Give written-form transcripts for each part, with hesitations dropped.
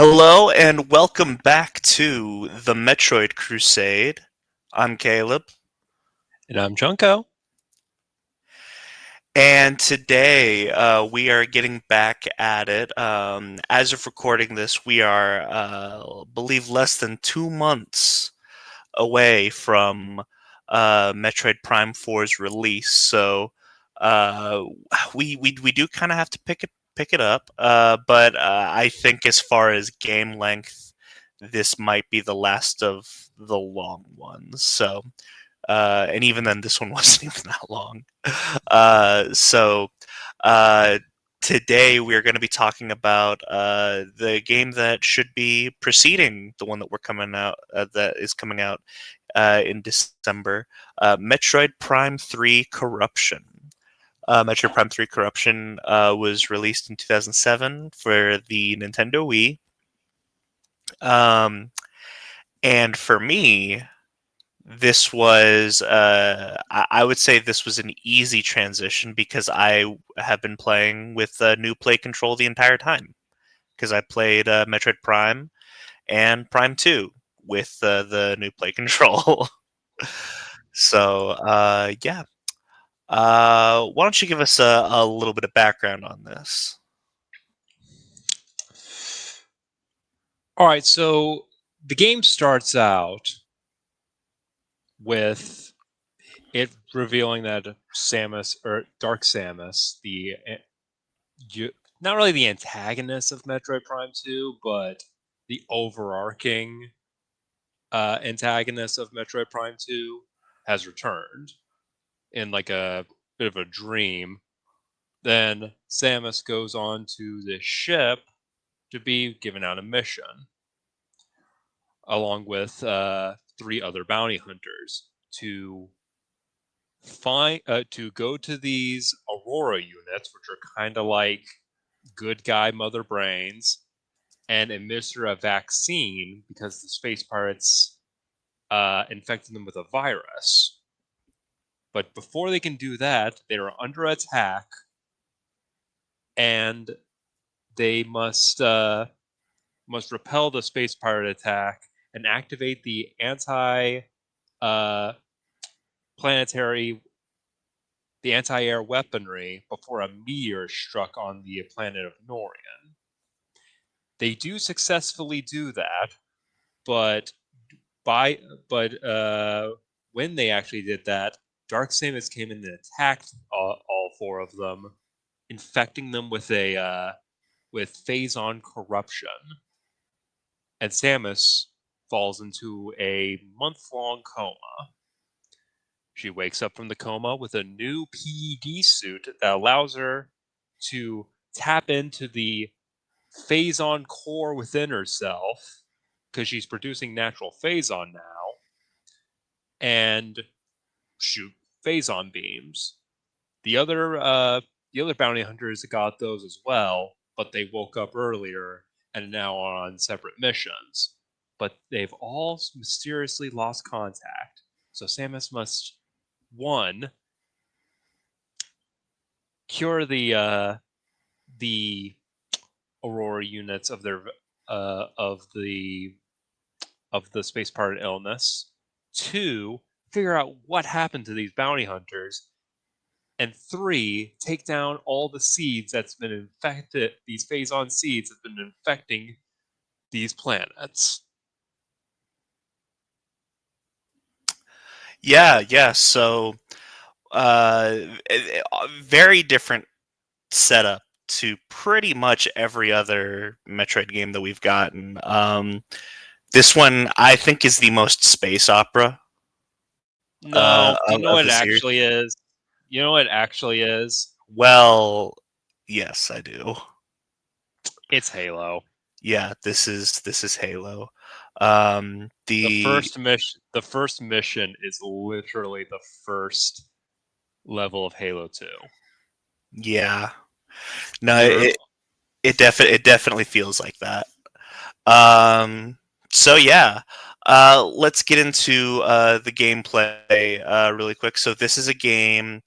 Hello and welcome back to the Metroid Crusade. I'm Caleb, And I'm Junko. and today we are getting back at it. As of recording this, we are, believe, less than 2 months away from Metroid Prime 4's release. So uh, we do kind of have to pick it up. But I think as far as game length, this might be the last of the long ones. And even then, this one wasn't even that long. Uh, so uh, Today we're going to be talking about the game that should be preceding the one that we're coming out that is coming out in December, Metroid Prime 3 Corruption. Metroid Prime 3 Corruption was released in 2007 for the Nintendo Wii. Um, and for me, this was, I would say this was an easy transition because I have been playing with new play control the entire time. Because I played Metroid Prime and Prime 2 with the new play control. Yeah. Why don't you give us a little bit of background on this? All right, so the game starts out with it revealing that Samus or Dark Samus, not really the antagonist of Metroid Prime 2, but the overarching antagonist of Metroid Prime 2 has returned in like a bit of a dream. Then Samus goes on to the ship to be given out a mission along with three other bounty hunters to go to these Aurora units, which are kind of like good guy mother brains, and administer a vaccine because the space pirates infected them with a virus. But before they can do that, they are under attack, and they must repel the space pirate attack and activate the anti uh, planetary the anti-air weaponry before a meteor struck on the planet of Norian. They do successfully do that, but by but when they actually did that, Dark Samus came in and attacked all four of them, infecting them with phase-on corruption, and Samus falls into a month-long coma. She wakes up from the coma with a new PED suit that allows her to tap into the phazon core within herself because she's producing natural phazon now and shoot phazon beams. The other bounty hunters got those as well, but they woke up earlier and now are on separate missions. But they've all mysteriously lost contact. So Samus must one cure the Aurora units of their uh, of the of the space pirate illness. Two, figure out what happened to these bounty hunters. And three, take down all the seeds that's been infected. These phase-on seeds have been infecting these planets. Yeah. Very different setup to pretty much every other Metroid game that we've gotten. This one, I think, is the most space opera No, do you know of what the it series. actually is? You know what it actually is? Well, yes, I do. It's Halo. Yeah, this is Halo. The first mission is literally the first level of Halo 2. Yeah, no, You're it definitely feels like that. So yeah, let's get into the gameplay really quick. So this is a game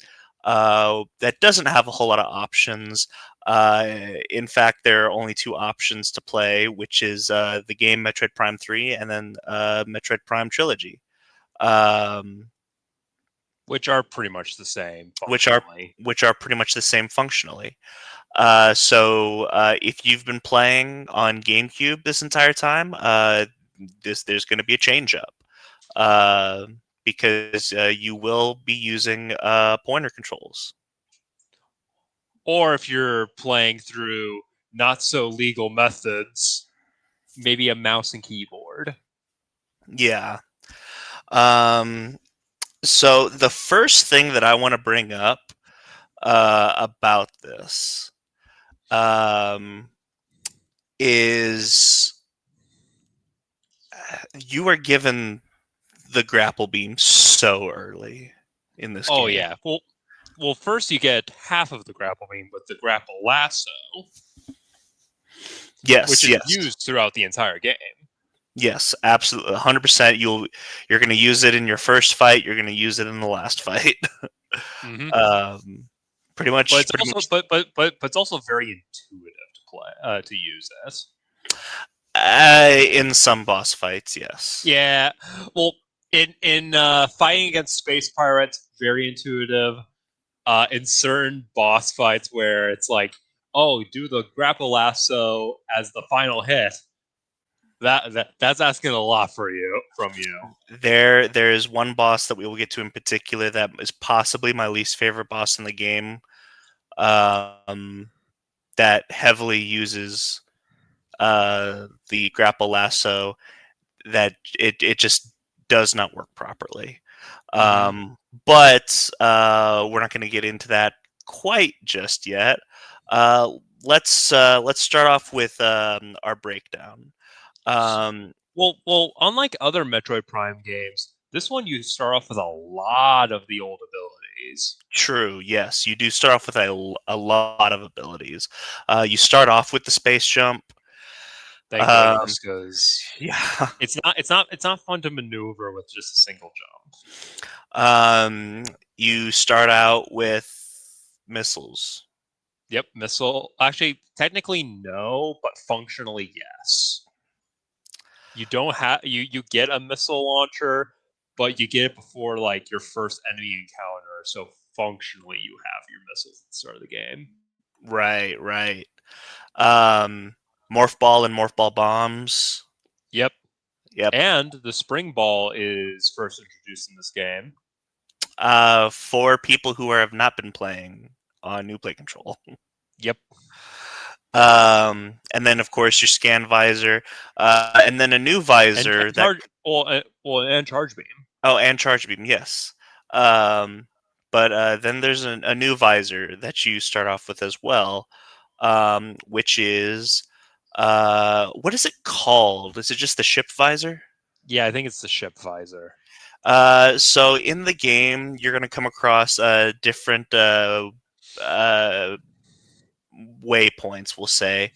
that doesn't have a whole lot of options. In fact, there are only two options to play, which is the game Metroid Prime 3 and then Metroid Prime Trilogy, um, which are pretty much the same which are functionally. pretty much the same functionally. If you've been playing on GameCube this entire time, there's going to be a change up uh, because you will be using pointer controls. Or if you're playing through not so legal methods, maybe a mouse and keyboard. Yeah. Um, so the first thing that I want to bring up about this um, is you are given the grapple beam so early in this Oh game. yeah. Well, first you get half of the grapple beam with the grapple lasso, which Yes, is yes, used throughout the entire game. yes, absolutely, 100%. You're going to use it in your first fight. You're going to use it in the last fight. Hmm. um, pretty But much, it's pretty also much. but it's also very intuitive to play to use this. In some boss fights, yes. Yeah. Well, in fighting against space pirates, very intuitive. In certain boss fights where it's like, oh, do the grapple lasso as the final hit. That's asking a lot for you from you. There is one boss that we will get to in particular that is possibly my least favorite boss in the game. Um, that heavily uses the grapple lasso. That it just does not work properly. Hmm. Um, but we're not going to get into that quite just yet. Uh, let's start off with our breakdown. Um, Unlike other Metroid Prime games, this one you start off with a lot of the old abilities. True. Yes, you do start off with a lot of abilities. You start off with the space jump. Thank Um, goodness, because yeah. it's not fun to maneuver with just a single jump. You start out with missiles. Yep, missile. Actually, technically no, but functionally yes. You don't have you get a missile launcher, but you get it before like your first enemy encounter. So functionally, you have your missiles at the start of the game. Right. Right. Um, morph ball and morph ball bombs. Yep, Yep. and the spring ball is first introduced in this game. For people who have not been playing on New Play Control. Yep, And then of course your scan visor, and then a new and visor that charge and charge beam. and charge beam, yes. Um, but then there's a new visor that you start off with as well, which is what is it called? Is it just the ship visor? Yeah, I think it's the ship visor. So in the game, you're going to come across different uh, waypoints, we'll say,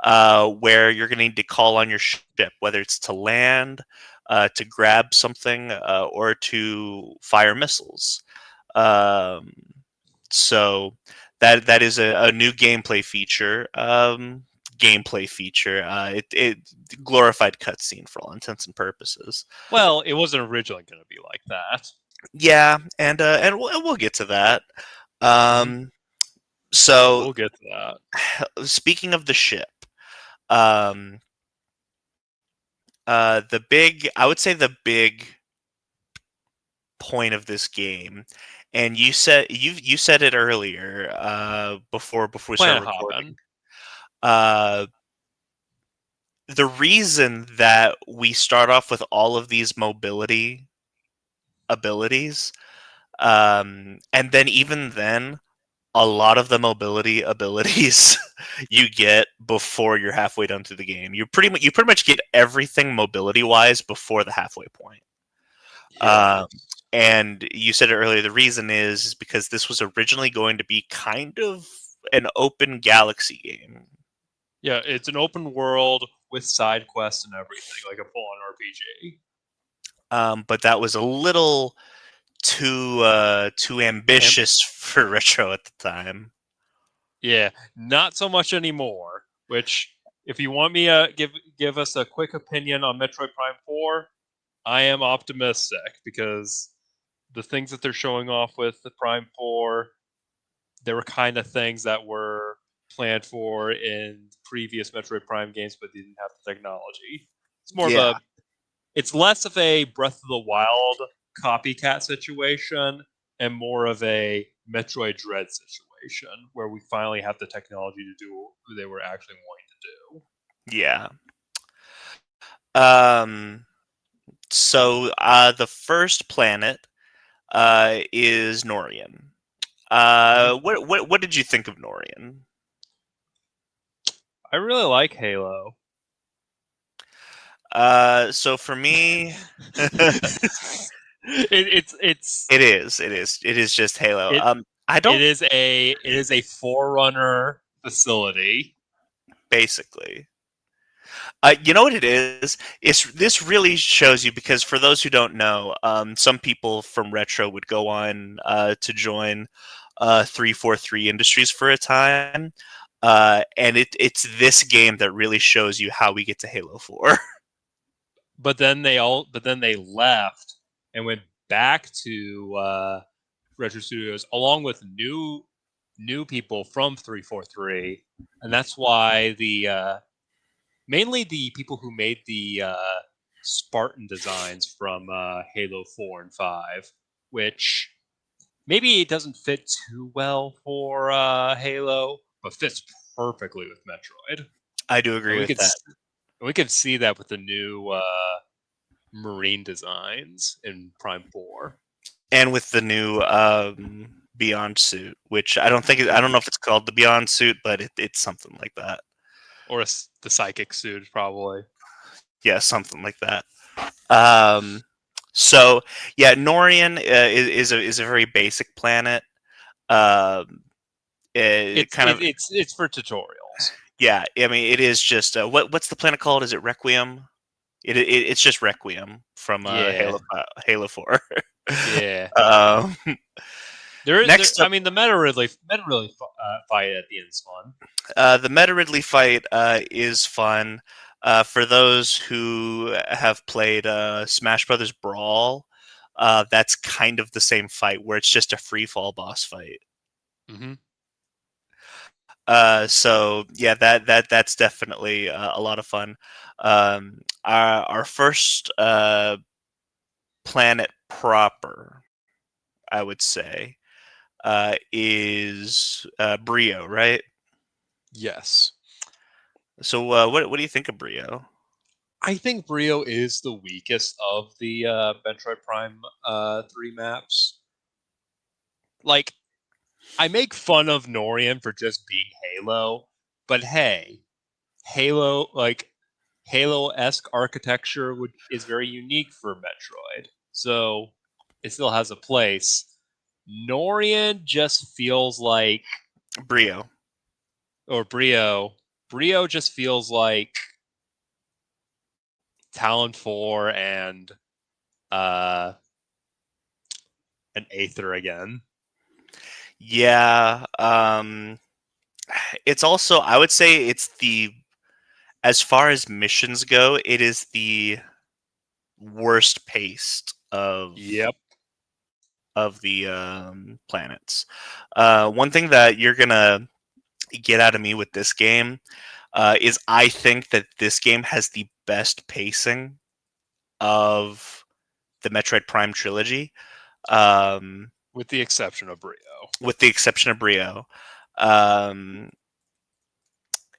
where you're going to need to call on your ship, whether it's to land, to grab something, or to fire missiles. Um, so that is a new gameplay feature. It glorified cutscene for all intents and purposes. Well, it wasn't originally going to be like that. Yeah, and we'll get to that. Hmm. Um, Yeah, so we'll get to that. speaking of the ship, um, I would say the big point of this game, and you said it earlier, before we started Planet recording. hopping. Uh, the reason that we start off with all of these mobility abilities, and then even then, a lot of the mobility abilities you get before you're halfway done through the game. You pretty much get everything mobility wise before the halfway point. Um, Yes. and you said it earlier. The reason is because this was originally going to be kind of an open galaxy game, Yeah, it's an open world with side quests and everything, like a full-on RPG. but that was a little too And ambitious for retro at the time. Yeah, not so much anymore. Which, if you want me to give us a quick opinion on Metroid Prime 4, I am optimistic because the things that they're showing off with the Prime 4, they were kind of things that were planned for in previous Metroid Prime games, but didn't have the technology. It's more of Yeah, a, it's less of a Breath of the Wild copycat situation and more of a Metroid Dread situation where we finally have the technology to do what they were actually wanting to do. yeah. Um, so the first planet is Norian. Mhm. What did you think of Norian? I really like Halo. So for me, It's it is just Halo. it I don't it is a forerunner facility. basically. You know what it is? It's this really shows you because for those who don't know, some people from Retro would go on to join 343 Industries for a time, and it's this game that really shows you how we get to Halo 4. But then they left and went back to Retro Studios along with new people from 343, and that's why the mainly the people who made the Spartan designs from Halo 4 and 5, which maybe it doesn't fit too well for Halo, but fits perfectly with Metroid. I do And agree with that. we could see that with the new marine designs in Prime 4. And with the new Beyond suit, which I Mhm. don't know if it's called the Beyond suit, but it's something like that. Or the psychic suit, probably. Yeah, something like that. Um, so yeah, Norian is a very basic planet. Um, it kind of It's for tutorials. yeah. I mean, it is just what's the planet called? Is it Requiem? It's just Requiem from Yeah, Halo 4. yeah. um, There. next I up, mean, the Meta Ridley fight at the end is fun. the Meta Ridley fight is fun. For those who have played Smash Brothers Brawl, that's kind of the same fight where it's just a free fall boss fight. Hmm. So yeah, that's definitely a lot of fun. Our first planet proper, I would say, is Brio, right? Yes, So what do you think of Brio? I think Brio is the weakest of the Metroid Prime 3 maps. Like, I make fun of Norian for just being Halo, but hey, Halo-esque architecture is very unique for Metroid, so it still has a place. Norian just feels like, Brio. or Brio just feels like Talon 4 and uh, an Aether again. Yeah. It's also I would say it's the as far as missions go, it is the worst paced Yep. of the planets. One thing that you're gonna get out of me with this game is I think that this game has the best pacing of the Metroid Prime trilogy, um, With the exception of Brio. with the exception of Brio. Um,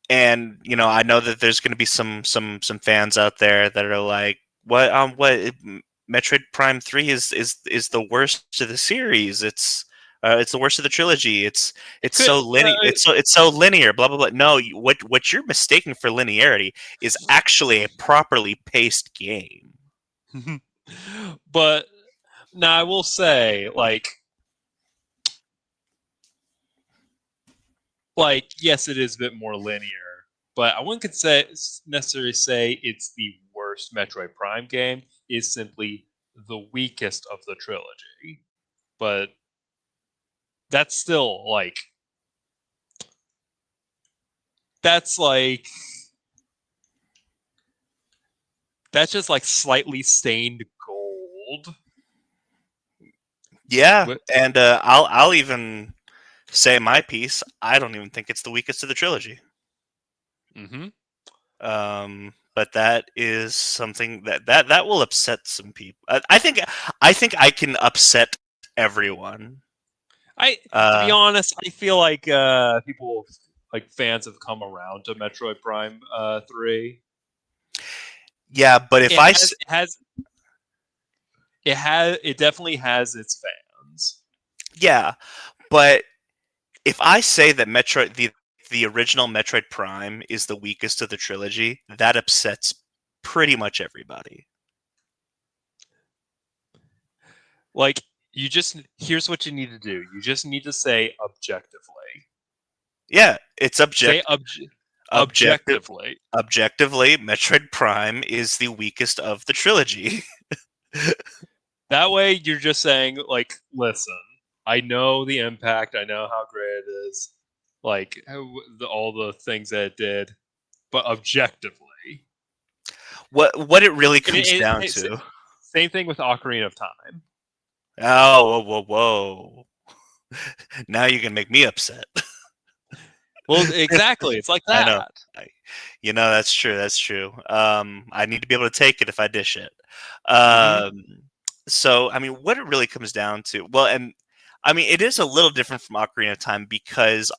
and you know, I know that there's going to be some fans out there that are like, what Metroid Prime 3 is the worst of the series. It's the worst of the trilogy. It It's could. so linear. It's so linear. Blah blah blah. No, what you're mistaking for linearity is actually a properly paced game. But now I will say, yes, it is a bit more linear, but I wouldn't necessarily say it's the worst Metroid Prime game. It's simply the weakest of the trilogy. But that's still that's like that's just like slightly stained gold. Yeah, With, and I'll even say my piece. I don't even think it's the weakest of the trilogy. mm-hmm. But that is something that will upset some people. I think I can upset everyone. I to be Uh, honest, I feel like people like fans have come around to Metroid Prime 3. yeah, but if It I has it definitely has its fans. yeah, but if I say that the original Metroid Prime is the weakest of the trilogy, that upsets pretty much everybody. Like you just here's what you need to do. You just need to say objectively. Yeah, it's Say objective objectively. objectively, Metroid Prime is the weakest of the trilogy. That way you're just saying like, listen, I know the impact, I know how great it is, like all the things that it did, but objectively. What it really And comes down it's to. same thing with Ocarina of Time. Oh, whoa, whoa, whoa. Now you can make me upset. Well, exactly. It's like I know. that. I, that's true. That's true. I need to be able to take it if I dish it. Mm-hmm. Um, so, I mean, what it really comes down to, well, and I mean, it is a little different from Ocarina of Time because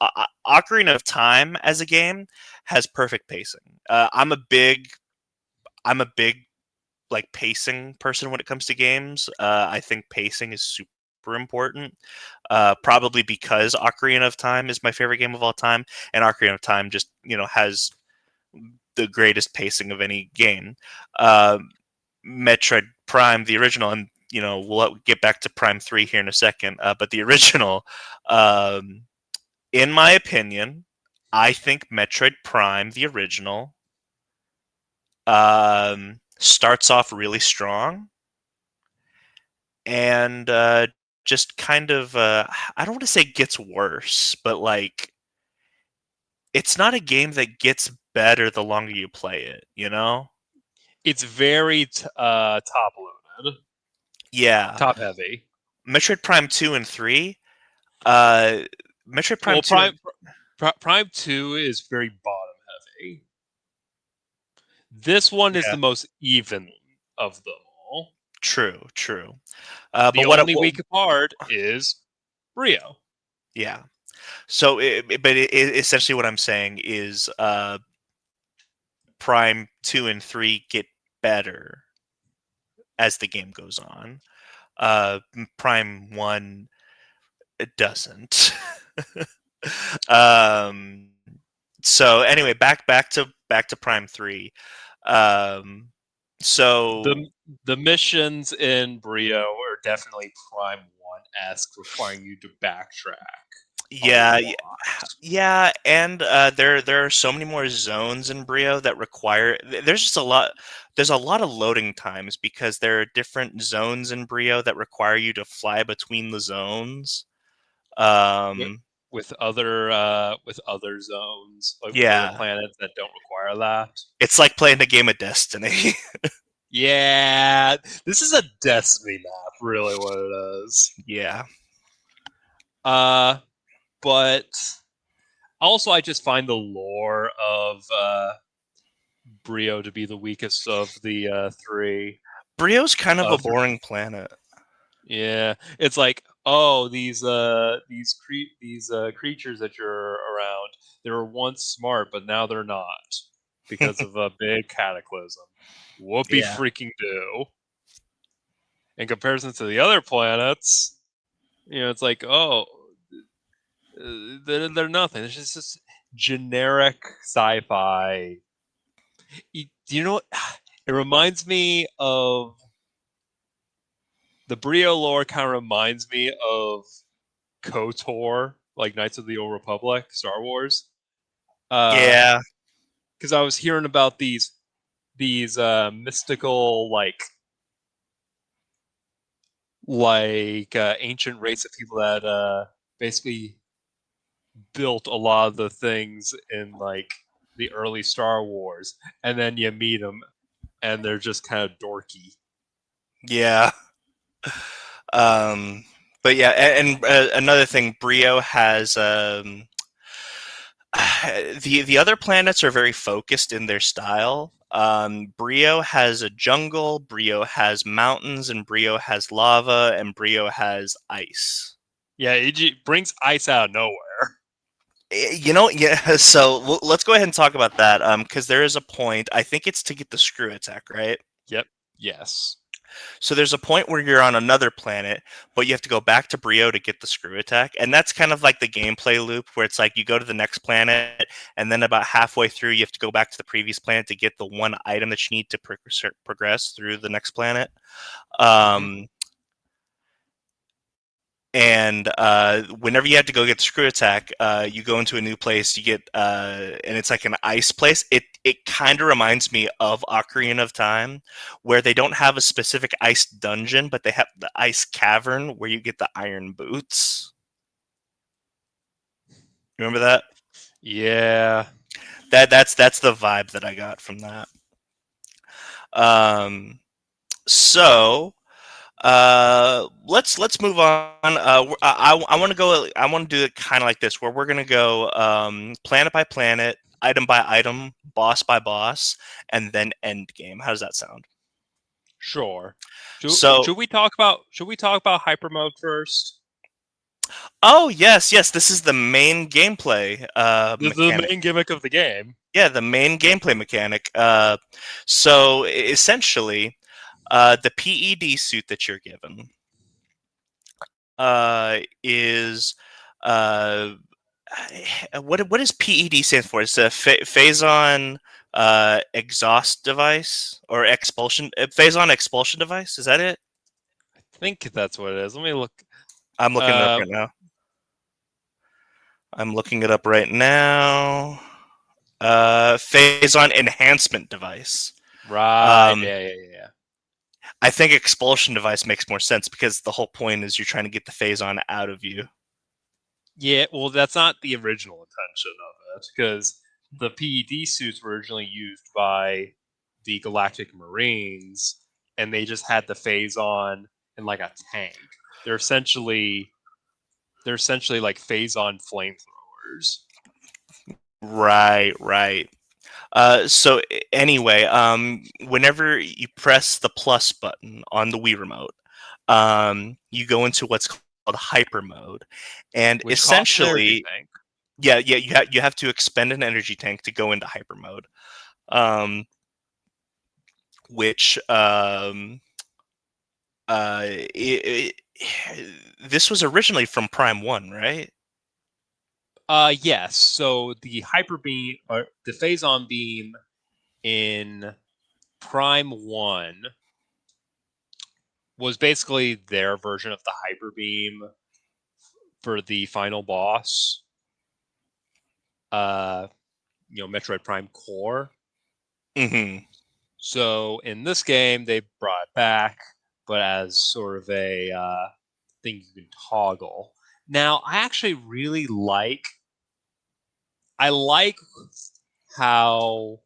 Ocarina of Time as a game has perfect pacing. I'm a big like pacing person when it comes to games. I think pacing is super important. Probably because Ocarina of Time is my favorite game of all time, and Ocarina of Time just has the greatest pacing of any game. Uh, Metroid Prime, the original, and we'll get back to Prime 3 here in a second. But the original, um, in my opinion, I think Metroid Prime, the original, starts off really strong and just kind of I don't want to say gets worse, but like it's not a game that gets better the longer you play it, you know? It's very top loaded, Yeah. top heavy. Metroid Prime 2 and 3, uh Metroid Prime Well, 2 and Prime 2 is very bottom heavy. This one is yeah, the most even of them all. true, true. The But only weak part is Rio. yeah. So essentially what I'm saying is Prime 2 and 3 get better as the game goes on. Prime 1 it doesn't. um so anyway, back to Prime 3. Um so The the missions in Brio are definitely Prime 1 esque, requiring you to backtrack a yeah, lot. yeah, and there are so many more zones in Brio that require there's just a lot there's a lot of loading times because there are different zones in Brio that require you to fly between the zones. with, Um with other zones, like with other yeah, planets that don't require that. it's like playing a game of Destiny. Yeah, this is a Destiny map, really what it is. Yeah. Uh, but also I just find the lore of Brio to be the weakest of the three. Brio's kind of a For boring planet. Yeah, it's like, oh, these creatures that you're around, they were once smart, but now they're not because of a big cataclysm. Whoopie Yeah. freaking do. In comparison to the other planets, it's like, oh, they're nothing. It's just this generic sci-fi. You know what? It reminds me of the Brio lore. Kind of reminds me of KOTOR, like Knights of the Old Republic, Star Wars. Uh, Yeah. because I was hearing about these mystical ancient race of people that basically built a lot of the things in like the early Star Wars, and then you meet them, and they're just kind of dorky. Yeah. Um, but yeah, and another thing, Brio has the other planets are very focused in their style. Brio has a jungle, Brio has mountains, and Brio has lava, and Brio has ice. Yeah, it brings ice out of nowhere. Yeah. So let's go ahead and talk about that. Because there is a point. I think it's to get the screw attack, right? Yep. Yes. So there's a point where you're on another planet, but you have to go back to Brio to get the screw attack, and that's kind of like the gameplay loop where it's like you go to the next planet, and then about halfway through, you have to go back to the previous planet to get the one item that you need to progress through the next planet. Hmm. Um, and whenever you have to go get the screw attack, you go into a new place. You get and it's like an ice place. It kind of reminds me of Ocarina of Time, where they don't have a specific ice dungeon, but they have the ice cavern where you get the iron boots. Remember that? Yeah. That's the vibe that I got from that. Um, so let's move on. I want to go. I want to do it kind of like this, where we're gonna go planet by planet, item by item, boss by boss, and then end game. How does that sound? Sure. So, Should we talk about hyper mode first? oh yes, yes, this is the main gameplay This is the mechanic. main gimmick of the game. Yeah, the main gameplay mechanic. So essentially, the PED suit that you're given is uh, what does PED stand for? It's a phazon exhaust device or expulsion phazon expulsion device. Is that it? I think that's what it is. Let me look. I'm looking it up Uh, right now. I'm looking it up right now. Phazon enhancement device. right. Um, Yeah. I think expulsion device makes more sense because the whole point is you're trying to get the phazon out of you. Yeah. Well, that's not the original intention of it because the PED suits were originally used by the Galactic Marines, and they just had the phase on in like a tank. They're essentially they're essentially like phase on flamethrowers. Right, right. So anyway, whenever you press the plus button on the Wii remote, you go into what's called hyper mode, and Which costs an energy essentially, tank. yeah, you have to expend an energy tank to go into hyper mode, um, which this was originally from Prime One, right? Yes. So the hyper beam or the phazon beam in Prime One was basically their version of the hyper beam for the final boss. Uh, Metroid Prime Core. Mm-hmm. So in this game, they brought it back, but as sort of a thing you can toggle. Now, I actually really like. I like how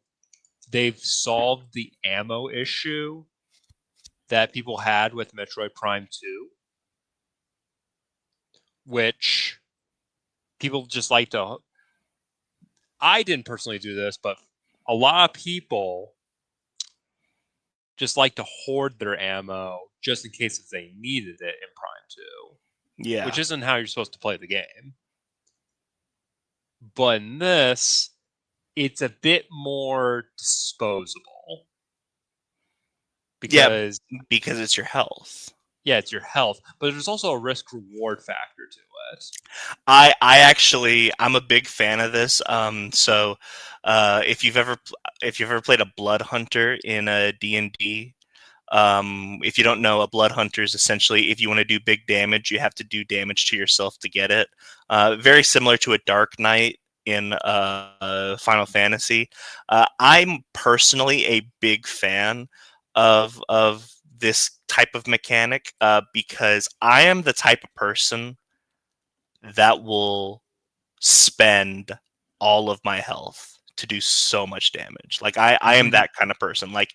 they've solved the ammo issue that people had with Metroid Prime 2, which people just like to. I didn't personally do this, but a lot of people just like to hoard their ammo just in case if they needed it in Prime 2, which Yeah. isn't how you're supposed to play the game. But in this, it's a bit more disposable Yeah, because, because it's your health. yeah, it's your health, but there's also a risk reward factor to it. I actually I'm a big fan of this. So if you've ever played a blood hunter in a D&D, if you don't know, a blood hunter is essentially if you want to do big damage, you have to do damage to yourself to get it. Very similar to a dark knight in Final Fantasy. I'm personally a big fan of this type of mechanic because I am the type of person that will spend all of my health to do so much damage. Like I am Hmm. that kind of person. Like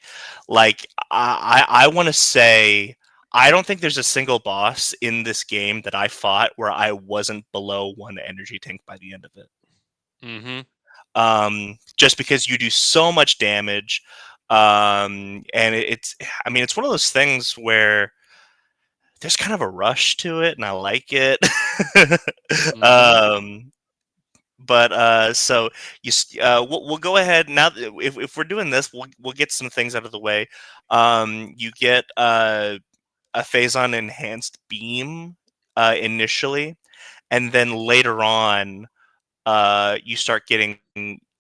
I want to say I don't think there's a single boss in this game that I fought where I wasn't below one energy tank by the end of it. Hmm. Just because you do so much damage, and it's I mean it's one of those things where there's kind of a rush to it, and I like it. Hmm. um, but so we'll go ahead now. If we're doing this, we'll get some things out of the way. You get a phazon enhanced beam initially, and then later on, you start getting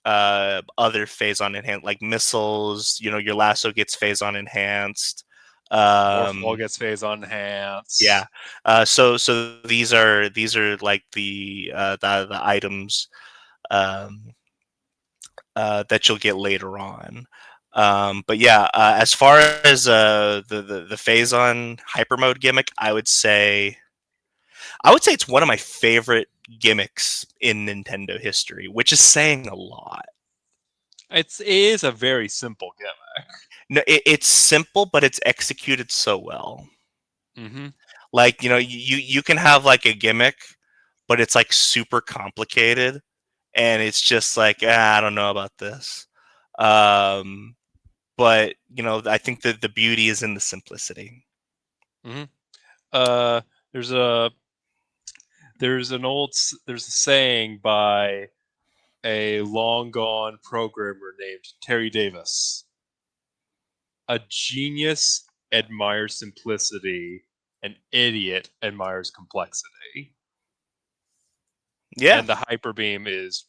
other phazon enhanced, like missiles. You know, your lasso gets phazon enhanced. Morphball Um, gets phase on yeah. enhance. So these are like the items um, that you'll get later on. But yeah, as far as the phazon hyper mode gimmick, I would say it's one of my favorite gimmicks in Nintendo history, which is saying a lot. It is a very simple gimmick. No, it's simple, but it's executed so well. Hmm. Like you can have like a gimmick, but it's like super complicated, and it's just like I don't know about this. Um, but I think that the beauty is in the simplicity. Hmm. Uh, there's a there's a saying by a long gone programmer named Terry Davis. A genius admires simplicity, an idiot admires complexity. Yeah. And the hyper beam is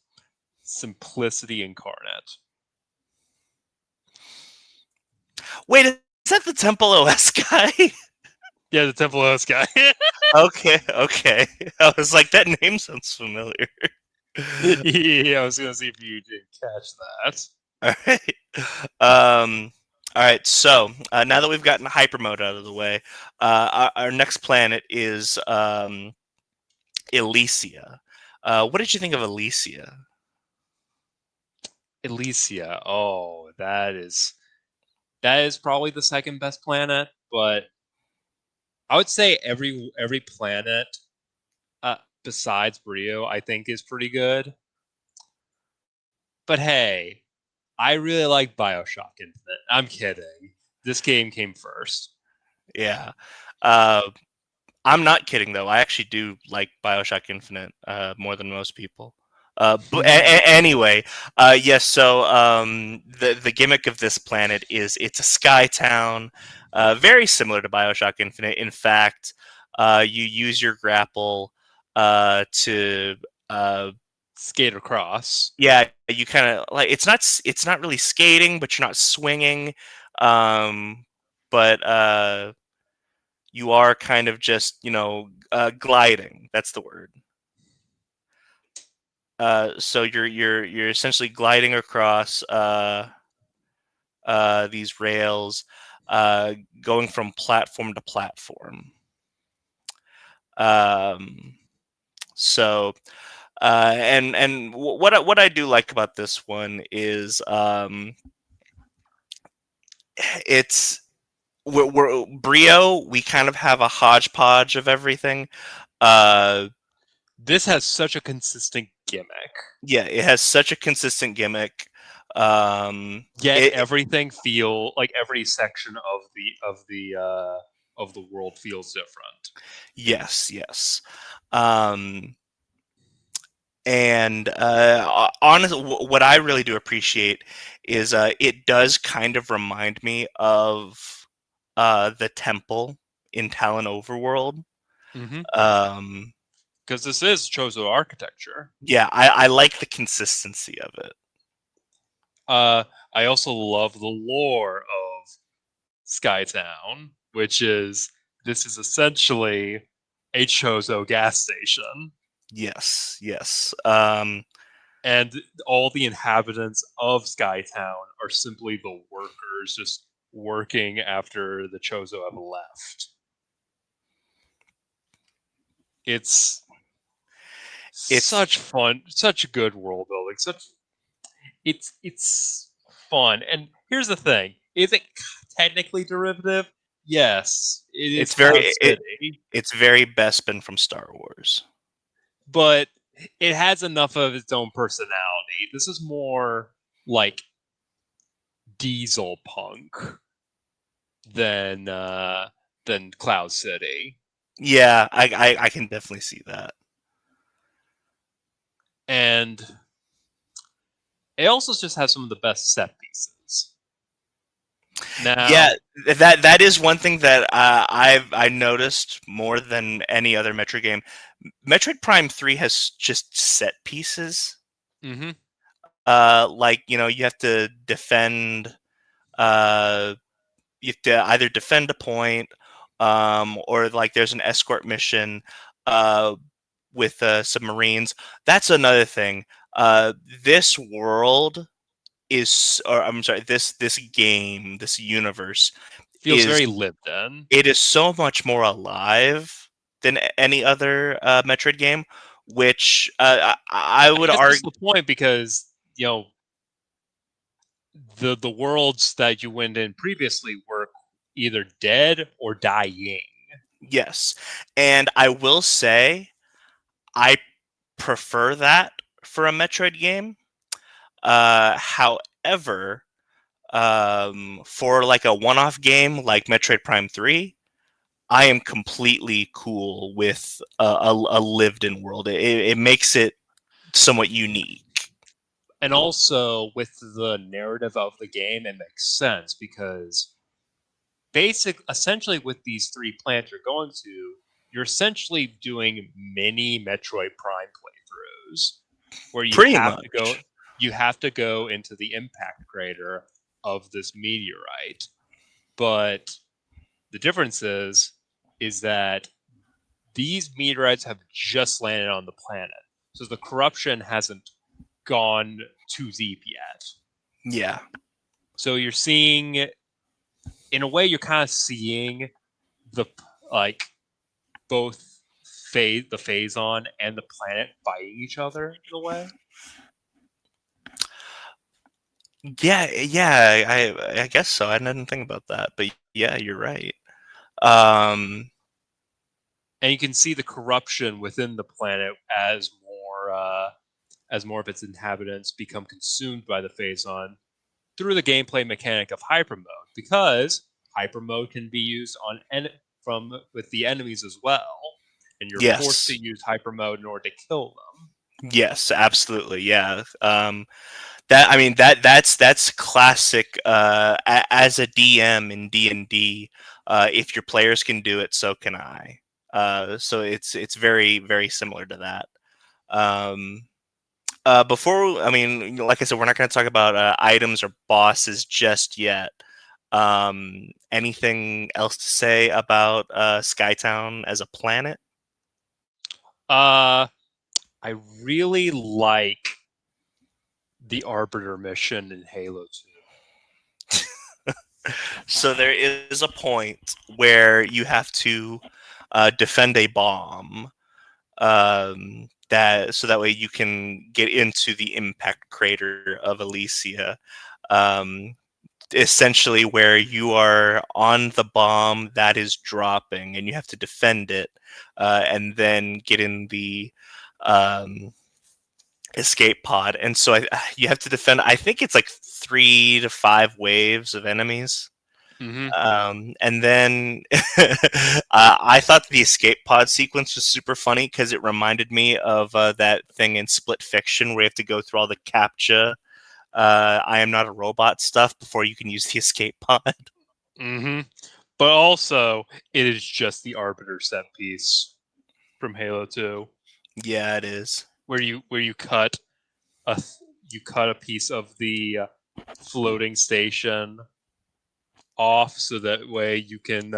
simplicity incarnate. Wait, is that the Temple OS guy? Yeah, the Temple Host guy. Okay, okay. I was like, that name sounds familiar. Yeah, I was gonna see if you did catch that. All right. Um, all right. So now that we've gotten hyper mode out of the way, our next planet is Elysia. What did you think of Elysia? Elysia. Oh, that is probably the second best planet, but I would say every planet besides Brio, I think is pretty good. But hey, I really like Bioshock Infinite. I'm kidding. This game came first. Yeah. Uh, I'm not kidding though. I actually do like BioShock Infinite more than most people. But anyway, yes. So the gimmick of this planet is it's a sky town, very similar to BioShock Infinite. In fact, you use your grapple to Skater Cross. yeah, you kind of like it's not really skating, but you're not swinging. Um, but you are kind of just gliding. That's the word. So you're essentially gliding across these rails, uh, going from platform to platform. Um, so and what I do like about this one is it's we're Brio. We kind of have a hodgepodge of everything. Uh, This has such a consistent gimmick. yeah, it has such a consistent gimmick. Yet It everything feel like every section of the world feels different. Yes, yes. Um, and honestly, what I really do appreciate is it does kind of remind me of the temple in Talon Overworld. Mm-hmm. Um, Because this is Chozo architecture. yeah, I like the consistency of it. Uh, I also love the lore of Skytown, which is this is essentially a Chozo gas station, Yes, yes. and all the inhabitants of Skytown are simply the workers just working after the Chozo have left. It's It's such fun, such good world building. Such it's fun. And here's the thing: is it technically derivative? Yes, it is It's very Cloud City, it's very Bespin from Star Wars. but it has enough of its own personality. This is more like diesel punk than uh, than Cloud City, Yeah, I can definitely see that. and it also just has some of the best set pieces. Yeah, Now, that is one thing that I noticed more than any other Metroid game. Metroid Prime 3 has just set pieces. hmm Like, you have to defend. Uh, you have to either defend a point, or like there's an escort mission, uh, with submarines. That's another thing. This world or I'm sorry, this game, this universe feels is very lived in. it is so much more alive than any other Metroid game, which I I would guess this is argue. the point because the worlds that you went in previously were either dead or dying. Yes, and I will say I prefer that for a Metroid game. However, for like a one-off game like Metroid Prime 3, I am completely cool with a lived-in world. It makes it somewhat unique. And also with the narrative of the game, it makes sense because essentially with these three plants you're going to, you're essentially doing mini Metroid Prime playthroughs where Pretty much. you have to go into the impact crater of this meteorite. But the difference is that these meteorites have just landed on the planet. So the corruption hasn't gone too deep yet. Yeah. So you're seeing, in a way, you're kind of seeing the like both the phazon and the planet fighting each other in a way. Yeah, I guess so. I didn't think about that, but yeah, you're right. Um, And you can see the corruption within the planet as more of its inhabitants become consumed by the phazon through the gameplay mechanic of hyper mode, because hyper mode can be used on from with the enemies as well, and you're forced to yes, use hyper mode in order to kill them. yes, absolutely, yeah. That I mean that's classic. As a DM in D&D, if your players can do it, so can I. So it's very similar to that. Um, I mean, like I said, we're not going to talk about items or bosses just yet. Anything else to say about Skytown as a planet? Uh, I really like the Arbiter mission in Halo 2. So there is a point where you have to defend a bomb, that so that way you can get into the impact crater of Elysia. Um, Essentially, where you are on the bomb that is dropping, and you have to defend it, and then get in the um, escape pod. And so you have to defend. I think it's like 3 to 5 waves of enemies. Mm-hmm. And then I thought the escape pod sequence was super funny because it reminded me of that thing in Split Fiction where you have to go through all the CAPTCHA, I am not a robot stuff before you can use the escape pod. Mm-hmm. But also, it is just the Arbiter set piece from Halo 2, Yeah, it is. where a you cut a piece of the floating station off so that way you can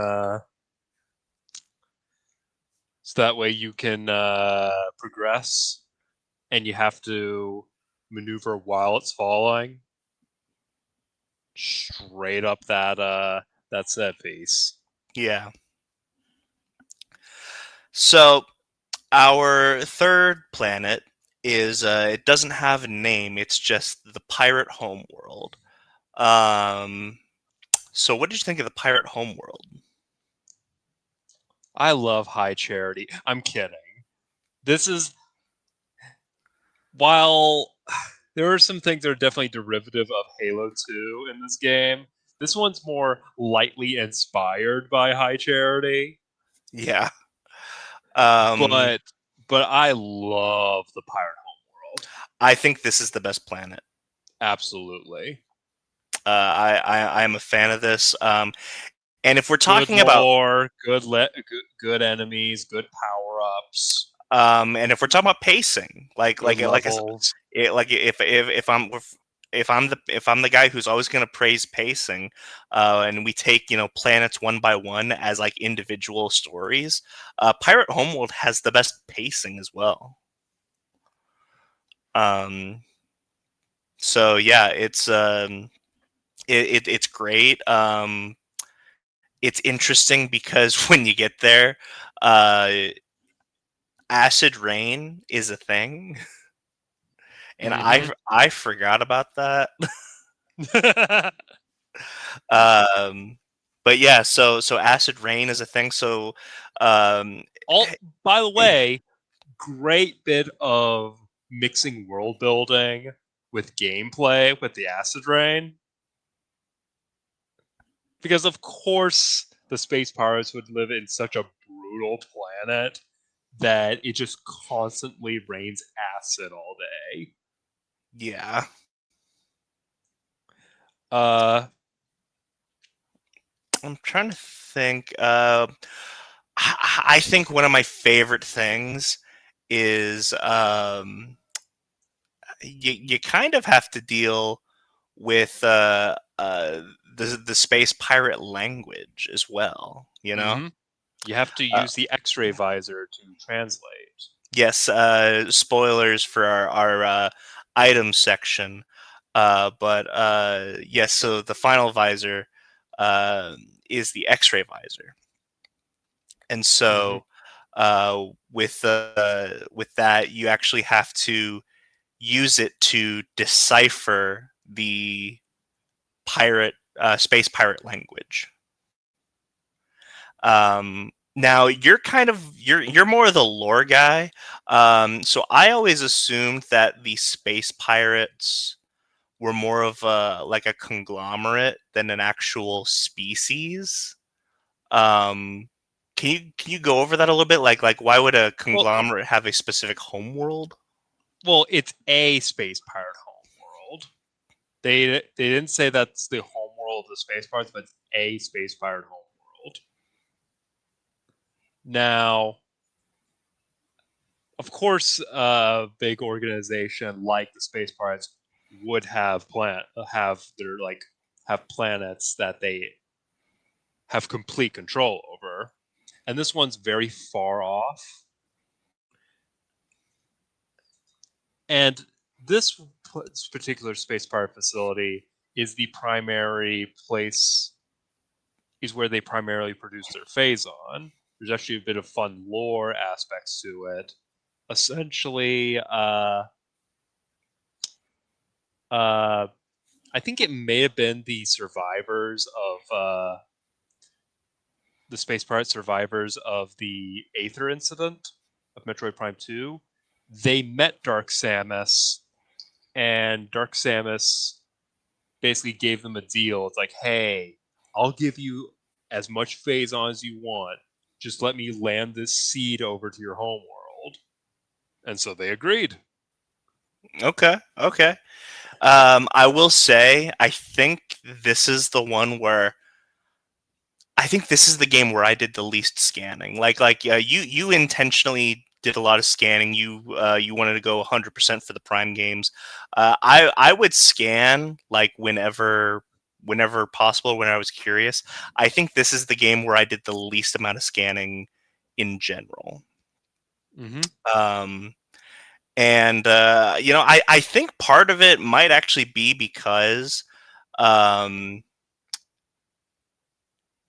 progress, and you have to maneuver while it's falling straight up that set piece. Yeah. So our third planet is it doesn't have a name. It's just the Pirate Homeworld. Um, so what did you think of the Pirate Homeworld? I love High Charity. I'm kidding. This is while there are some things that are definitely derivative of Halo 2 in this game. This one's more lightly inspired by High Charity, Yeah. Um, but I love the Pirate Homeworld. I think this is the best planet. Absolutely. I am a fan of this. And if we're Good talking about lore, good enemies, good power-ups, and if we're talking about pacing, good like I said, levels. like if I'm the guy who's always going to praise pacing, and we take planets one by one as like individual stories, Pirate Homeworld has the best pacing as well. Um, so yeah, it's great. It's interesting because when you get there, uh, acid rain is a thing, and Mm-hmm. I forgot about that. Um, but yeah, so acid rain is a thing. So, um, All by the way, great bit of mixing world building with gameplay with the acid rain, because of course the space pirates would live in such a brutal planet that it just constantly rains acid all day. yeah, Uh, I'm trying to think. I think one of my favorite things is you kind of have to deal with the space pirate language as well. You know. mm-hmm. You have to Uh, use the X-ray visor to translate. yes. Spoilers for our item section. But yes. So the final visor uh, is the X-ray visor, and Mm-hmm. so with that, you actually have to use it to decipher the pirate space pirate language. Now you're more of the lore guy. So I always assumed that the space pirates were more of a like a conglomerate than an actual species. Um, can you go over that a little bit? Like why would a Well, conglomerate have a specific homeworld? it's a space pirate homeworld. They didn't say that's the homeworld of the space pirates, but it's a space pirate homeworld. Now, of course, a big organization like the Space Pirates would have planets that they have complete control over, and this one's very far off. And this particular space pirate facility is the primary place is where they primarily produce their phazon. There's actually a bit of fun lore aspects to it. Essentially, uh, I think it may have been the survivors of the space pirate survivors of the Aether incident of Metroid Prime 2. They met Dark Samus, and Dark Samus basically gave them a deal. It's like, hey, I'll give you as much phazon as you want. Just let me land this seed over to your home world. And so they agreed. Okay, okay. I will say I think this is the one where I think this is the game where I did the least scanning. You intentionally did a lot of scanning. You wanted to go 100% for the Prime games. I would scan like whenever possible when I was curious. I think this is the game where I did the least amount of scanning in general. Mm-hmm. Um, and I think part of it might actually be because um,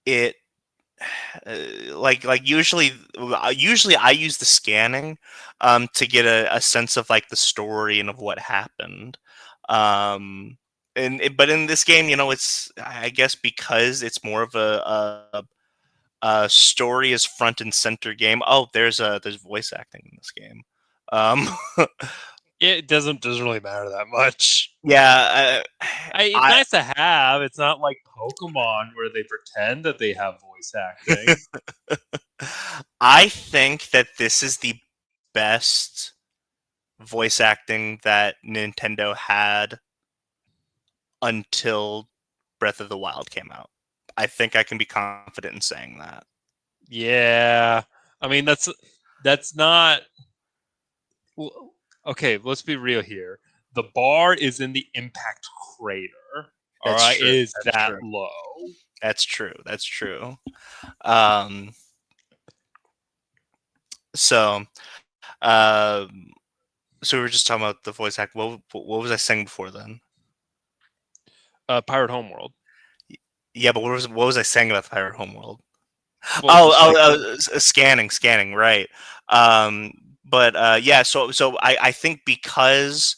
it usually I use the scanning to get a sense of like the story and of what happened. Um, but in this game, it's I guess because it's more of a story is front and center game. Oh, there's voice acting in this game. Um, It doesn't really matter that much. yeah, It's I nice to have. It's not like Pokemon where they pretend that they have voice acting. I think that this is the best voice acting that Nintendo had until Breath of the Wild came out. I think I can be confident in saying that. Yeah, I mean that's not okay. Let's be real here. The bar is in the impact crater. All That's right, it true. is That's that true. low. That's true. That's true. Um, so, um, so we were just talking about the voice act. What was I saying before then? Pirate Homeworld. Yeah, but what was I saying about the Pirate Homeworld? Well, Oh, just oh, like scanning, right. Um, but yeah, so I think because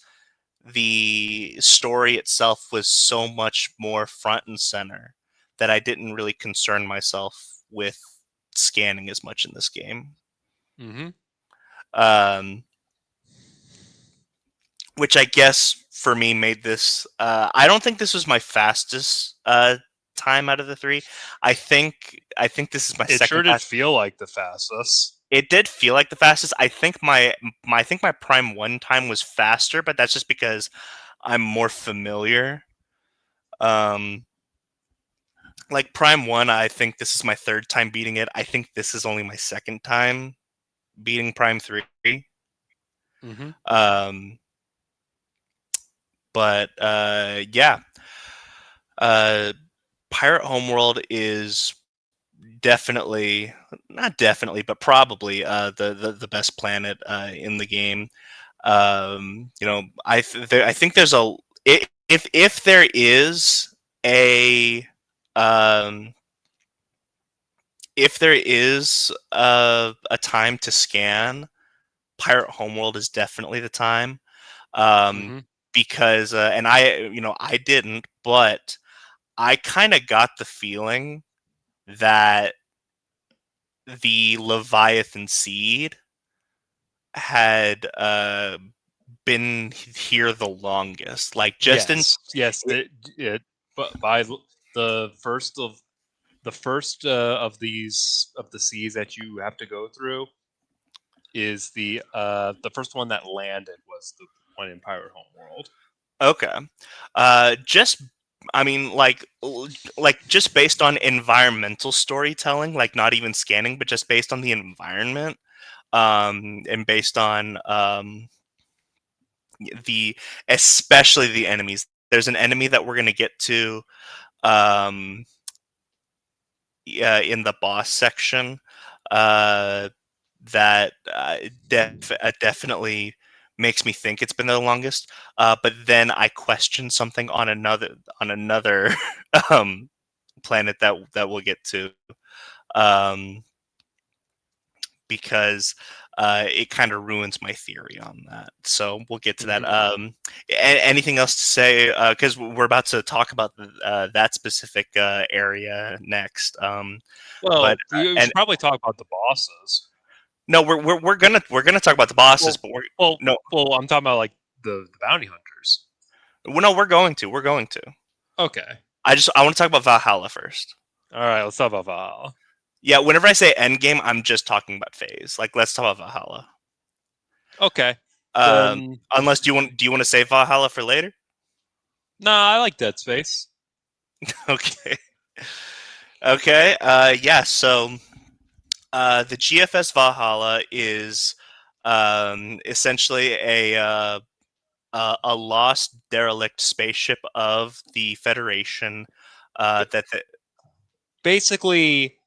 the story itself was so much more front and center that I didn't really concern myself with scanning as much in this game. hmm Um, which I guess for me made this. I don't think this was my fastest time out of the three. I think this is my it second sure did fastest. feel like the fastest. It did feel like the fastest. I think my Prime One time was faster, but that's just because I'm more familiar. Um, like Prime One, I think this is my third time beating it. I think this is only my second time beating Prime Three. hmm Um, but yeah, uh, Pirate Homeworld is definitely not definitely, but probably the best planet in the game. I think there's if there is a um, if there is a time to scan, Pirate Homeworld is definitely the time. Um, hmm because and I didn't, but I kind of got the feeling that the Leviathan seed had been here the longest. Like just in Yes. But by the first of these of the seas that you have to go through is the first one that landed was the one in Pirate Homeworld. okay, just I mean like just based on environmental storytelling, like not even scanning, but just based on the environment, and based on the especially the enemies. There's an enemy that we're gonna get to um, in the boss section uh, that definitely makes me think it's been the longest. But then I question something on another um, planet that we'll get to um, because it kind of ruins my theory on that. So we'll get to that. hmm Anything else to say? Because we're about to talk about that specific area next. But Well, we and should probably talk about the bosses. no, we're gonna talk about the bosses, Well, but we're well, no, I'm talking about like the bounty hunters. no, we're going to. Okay. I want to talk about Valhalla first. All right. Let's talk about Valhalla. Yeah, whenever I say Endgame, I'm just talking about Phase. Like, let's talk about Valhalla. Okay. Um, Then unless do you want to save Valhalla for later? nah, I like Dead Space. Okay. Okay. Yeah. So the GFS Valhalla is essentially a lost derelict spaceship of the Federation. B- That the, Basically,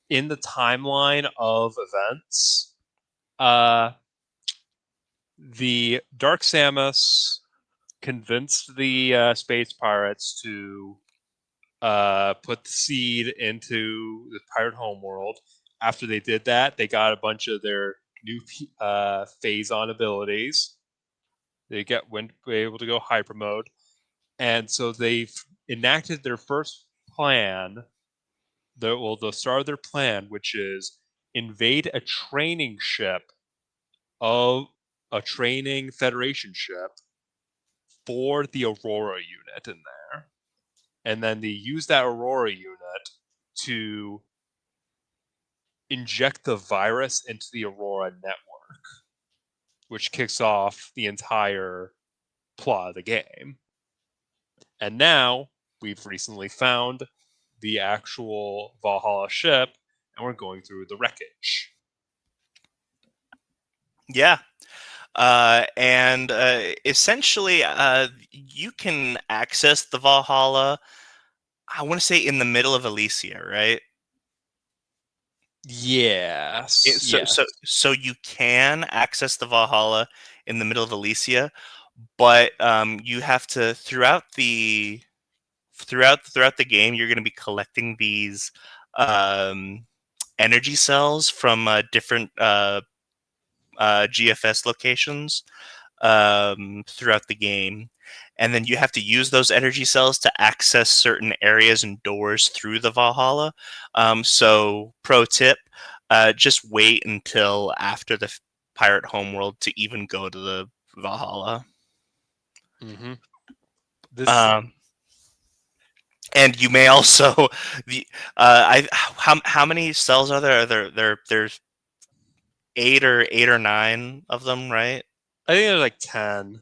in the timeline of events, uh, the Dark Samus convinced the space pirates to put the seed into the pirate homeworld. After they did that, they got a bunch of their new phase on abilities. Were able to go hyper mode, and so they've enacted their first plan. The start of their plan, which is invade a training ship of a training Federation ship for the Aurora unit in there, and then they use that Aurora unit to inject the virus into the Aurora network, which kicks off the entire plot of the game. And now we've recently found the actual Valhalla ship, and we're going through the wreckage. Yeah. And essentially, you can access the Valhalla. I want to say in the middle of Elysia, right? Yes, So, yes. so, so you can access the Valhalla in the middle of Elysia, but you have to throughout the game, you're going to be collecting these um, energy cells from different GFS locations throughout the game. And then you have to use those energy cells to access certain areas and doors through the Valhalla. So, pro tip, just wait until after the Pirate Homeworld to even go to the Valhalla. Mm-hmm. This Um, and you may also the I how many cells are there? There's eight or nine of them, right? I think there's like 10.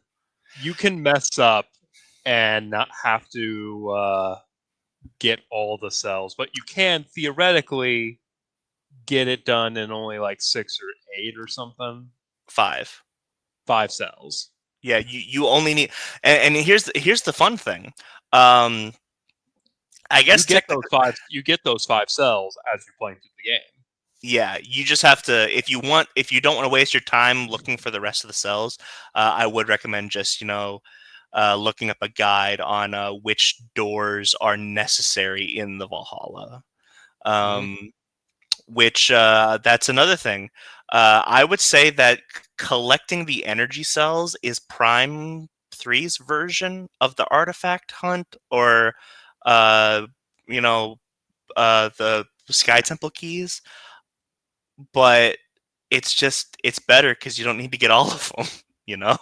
You can mess up and not have to get all the cells, but you can theoretically get it done in only like 6 or 8 or something. Five. 5 cells. Yeah, you only need, and here's the fun thing. Um, I You guess get those technically, five. You get those 5 cells as you're playing through the game. yeah, you just have to if you don't want to waste your time looking for the rest of the cells, I would recommend just looking up a guide on which doors are necessary in the Valhalla. Mm-hmm. Um, which that's another thing. I would say that collecting the energy cells is Prime Three's version of the artifact hunt, or uh, you know, the Sky Temple keys. But it's better because you don't need to get all of them. You know?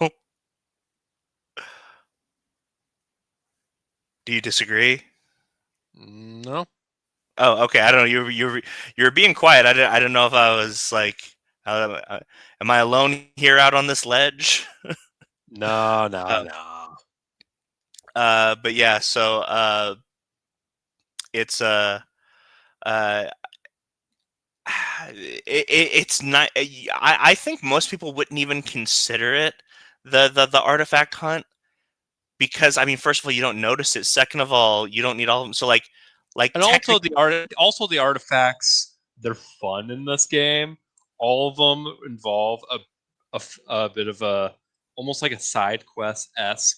Do you disagree? No, Oh, okay. I don't know. You're being quiet. I didn't know if I was like, am I alone here out on this ledge? no, no, Uh, no. but yeah, so it's uh, it's not. I think most people wouldn't even consider it the artifact hunt because I mean, first of all, you don't notice it. Second of all, you don't need all of them. So like And also technically, the art, also the artifacts. They're fun in this game. All of them involve a bit of a almost like a side quest esque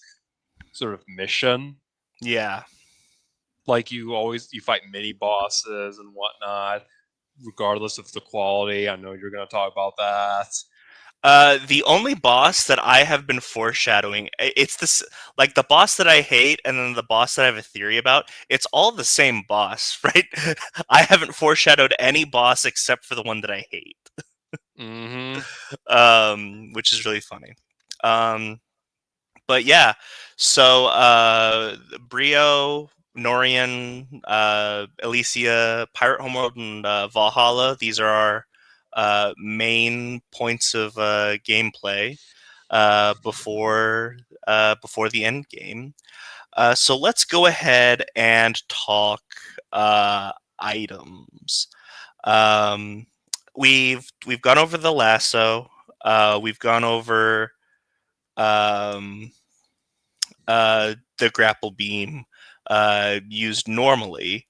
sort of mission. yeah. Like you fight mini bosses and whatnot, regardless of the quality. I know you're going to talk about that. The only boss that I have been foreshadowing, it's this like the boss that I hate, and then the boss that I have a theory about. It's all the same boss, right? I haven't foreshadowed any boss except for the one that I hate, Mm-hmm. which is really funny. Um, but yeah, so Brio, Norian, Elysia, Pirate Homeworld, and Valhalla. These are our main points of gameplay before the end game. So let's go ahead and talk items. Um, we've gone over the lasso. We've gone over um, the grapple beam used normally.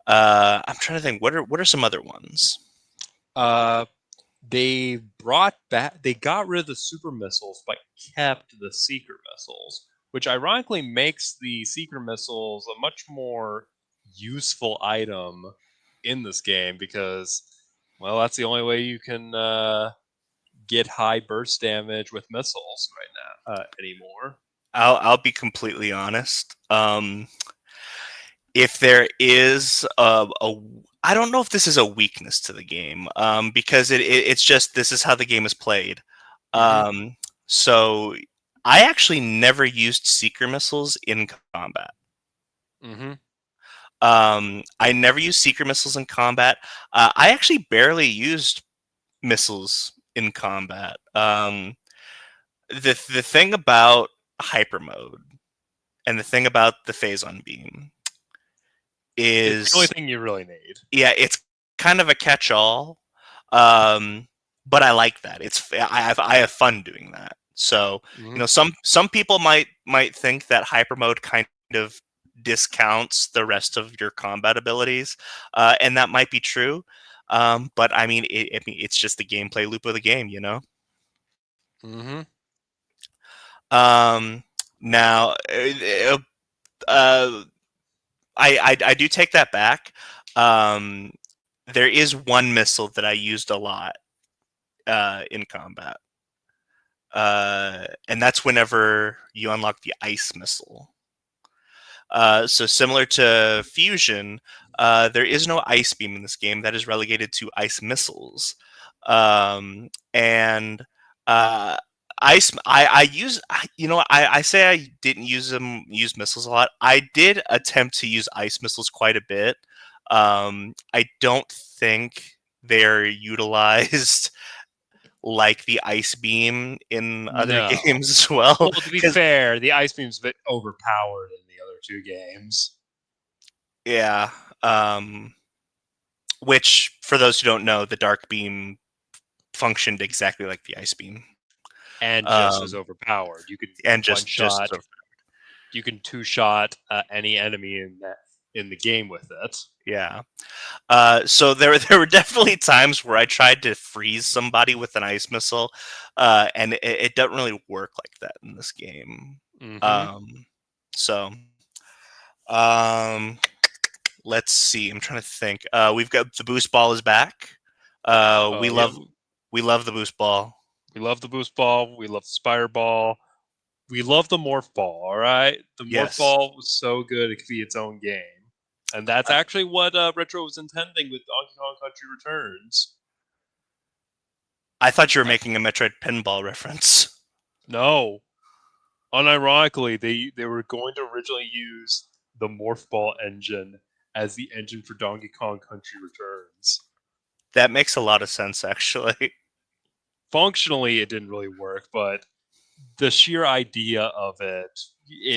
I'm trying to think. What are some other ones? Uh, they brought back, they got rid of the super missiles, but kept the seeker missiles, which ironically makes the seeker missiles a much more useful item in this game because, well, that's the only way you can get high burst damage with missiles right now anymore. I'll be completely honest. If there is a I don't know if this is a weakness to the game, because it's just this is how the game is played. Mm-hmm. Um, so I actually never used seeker missiles in combat. Mm-hmm. I never used seeker missiles in combat. I actually barely used missiles in combat. The thing about hyper mode and the thing about the phazon beam It's the only is, thing you really need. yeah, it's kind of a catch-all, um, but I like that. I have fun doing that. So Mm-hmm. some people might think that hyper mode kind of discounts the rest of your combat abilities, and that might be true. But I mean, it's just the gameplay loop of the game, you know. Mm-hmm. Um, now, uh, I do take that back. Um, there is one missile that I used a lot in combat, and that's whenever you unlock the ice missile. So similar to fusion, there is no ice beam in this game. That is relegated to ice missiles, and uh, ice. I use. I say I didn't use missiles a lot. I did attempt to use ice missiles quite a bit. I don't think they're utilized like the ice beam in other No. games as well. Well, to be Because fair, the ice beam's a bit overpowered in the other two games, yeah, um, which for those who don't know, the dark beam functioned exactly like the ice beam, and just as um, overpowered. You could and one just shot, you can two shot any enemy in the game with it. yeah. So there were definitely times where I tried to freeze somebody with an ice missile, and it doesn't really work like that in this game. Mm-hmm. Um, so um, let's see. I'm trying to think. We've got the boost ball is back. Uh, we Oh yeah, love we love the boost ball. we love the boost ball. We love the spire ball. We love the morph ball. All right, the morph Yes. ball was so good it could be its own game, and that's Uh, actually what Retro was intending with Donkey Kong Country Returns. I thought you were Uh, making a Metroid pinball reference. no, unironically, they were going to originally use the morph ball engine as the engine for Donkey Kong Country Returns. That makes a lot of sense, actually. Functionally, it didn't really work, but the sheer idea of it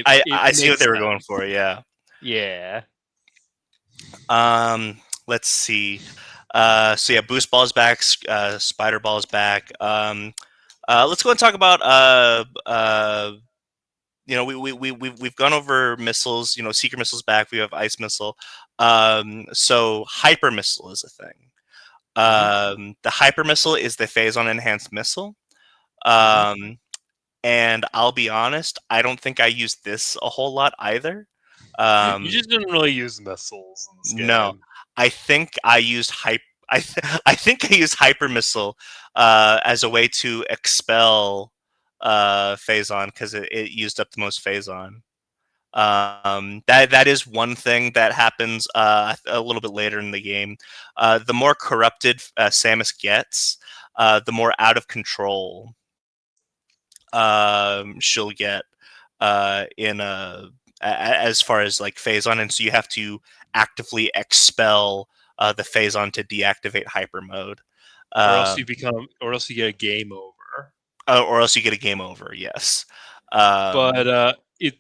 I see what makes they were going sense. for. Yeah. Yeah. Let's see. So yeah, boost ball is back. Spider ball is back. Let's go and talk about we've gone over missiles. Seeker missiles back. We have ice missile. So hyper missile is a thing. Mm-hmm. The hyper missile is the phazon enhanced missile. Mm-hmm. Um, and I'll be honest, I don't think I used this a whole lot either. You Um, just didn't really use missiles in this no, game. I think I used hype. I think I used hyper missile as a way to expel phazon because it used up the most phazon. That is one thing that happens a little bit later in the game. The more corrupted Samus gets, the more out of control she'll get in as far as like phazon, and so you have to actively expel the phazon to deactivate hyper mode, uh, Or else you get a game over. or else you get a game over. Yes. But Um, it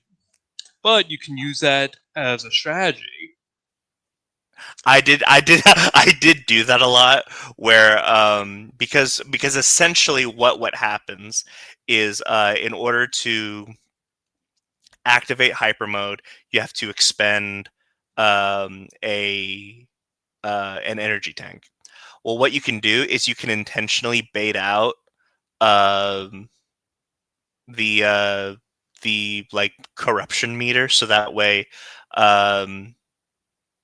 but you can use that as a strategy. I did I did do that a lot where because essentially what happens is in order to activate hyper mode you have to expend a an energy tank. Well, what you can do is you can intentionally bait out um, the the like corruption meter, so that way um,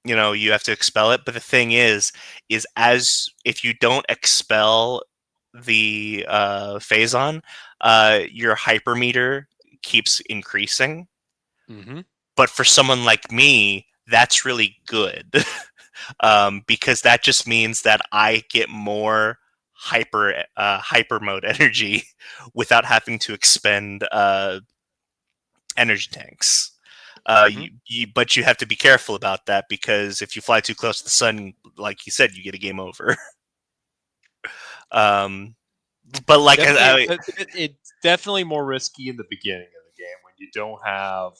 you have to expel it. But the thing is as if you don't expel the phazon, your hypermeter keeps increasing. Mm-hmm. But for someone like me, that's really good. Because that just means that I get more hyper mode energy without having to expend energy tanks. Mm-hmm. But you have to be careful about that because if you fly too close to the sun, like you said, you get a game over. um, but like Definitely, it's definitely more risky in the beginning of the game when you don't have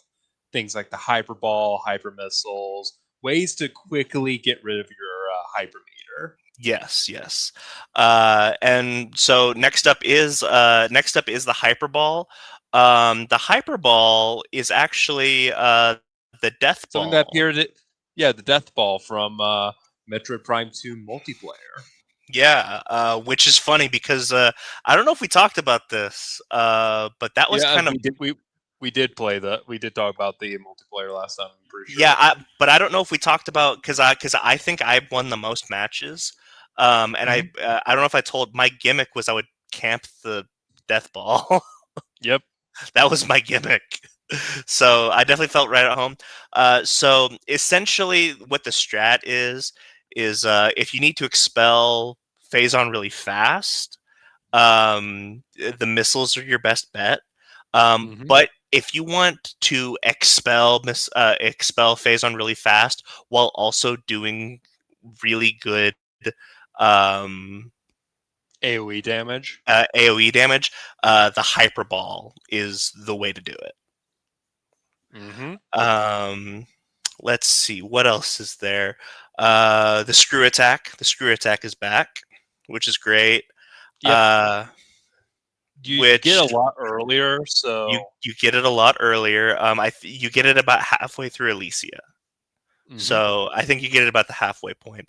things like the hyperball, hyper missiles, ways to quickly get rid of your hypermeter. yes, yes. And so next up is the hyperball. The hyperball is actually the death Something that ball. appeared, yeah, the death ball from Metroid Prime 2 multiplayer. Yeah, which is funny because I don't know if we talked about this, but that was Yeah, kind of we did talk about the multiplayer last time. I'm pretty yeah. sure. But I don't know if we talked about because I think I won the most matches, and Hmm. I don't know if I told my gimmick was I would camp the death ball. Yep. That was my gimmick. So I definitely felt right at home. So essentially, what the strat is if you need to expel Phazon really fast, the missiles are your best bet. Hmm. But if you want to expel Phazon really fast while also doing really good um, AOE damage. AOE damage, the Hyperball is the way to do it. Hmm. Um, let's see what else is there. The screw attack. The screw attack is back, which is great. Yep. Uh, You get a which lot earlier, so. you get it a lot earlier. You get it about halfway through Elysia. Hmm. So I think you get it about the halfway point.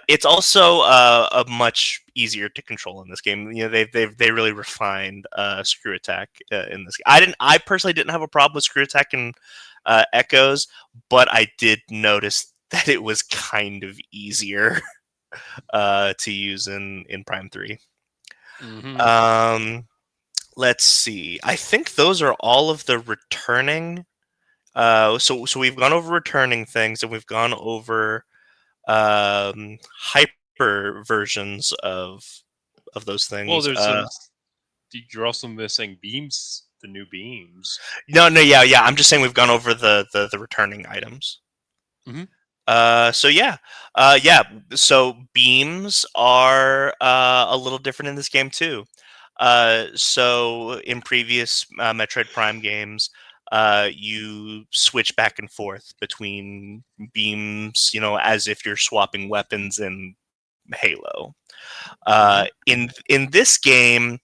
It's also a much easier to control in this game. They really refined screw attack in this. I personally didn't have a problem with screw attack and echoes, but I did notice that it was kind of easier to use in Prime 3. Hmm. Um, let's see. I think those are all of the returning. So we've gone over returning things, and we've gone over hyper versions of those Well, things. there's those. You're also missing beams, the new beams. No, no, yeah, yeah. I'm just saying we've gone over the returning items. Hmm. So yeah, yeah. So beams are a little different in this game too. So in previous Metroid Prime games, you switch back and forth between beams, as if you're swapping weapons in Halo. Hmm. In this game,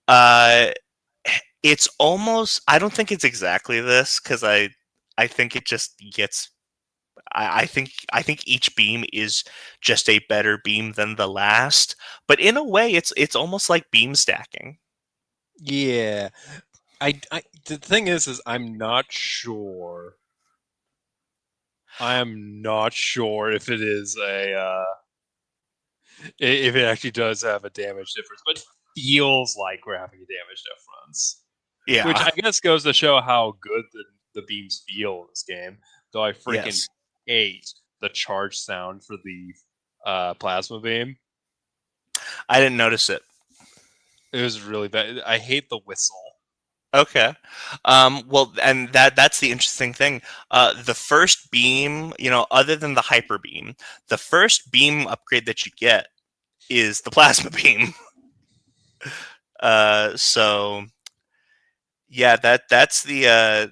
uh, it's almost. I don't think it's exactly this because I think it just gets. I think each beam is just a better beam than the last, but in a way, it's almost like beam stacking. Yeah, the thing is I'm not sure. I am not sure if it is if it actually does have a damage difference, but feels like we're having a damage difference, which Yeah. I guess goes to show how good the beams feel in this game. Though I freaking Yes. hate the charge sound for the plasma beam. I didn't notice it. It was really bad. I hate the whistle. Okay. Well, and that's the interesting thing. The first beam, other than the hyper beam, the first beam upgrade that you get is the plasma beam. So yeah, I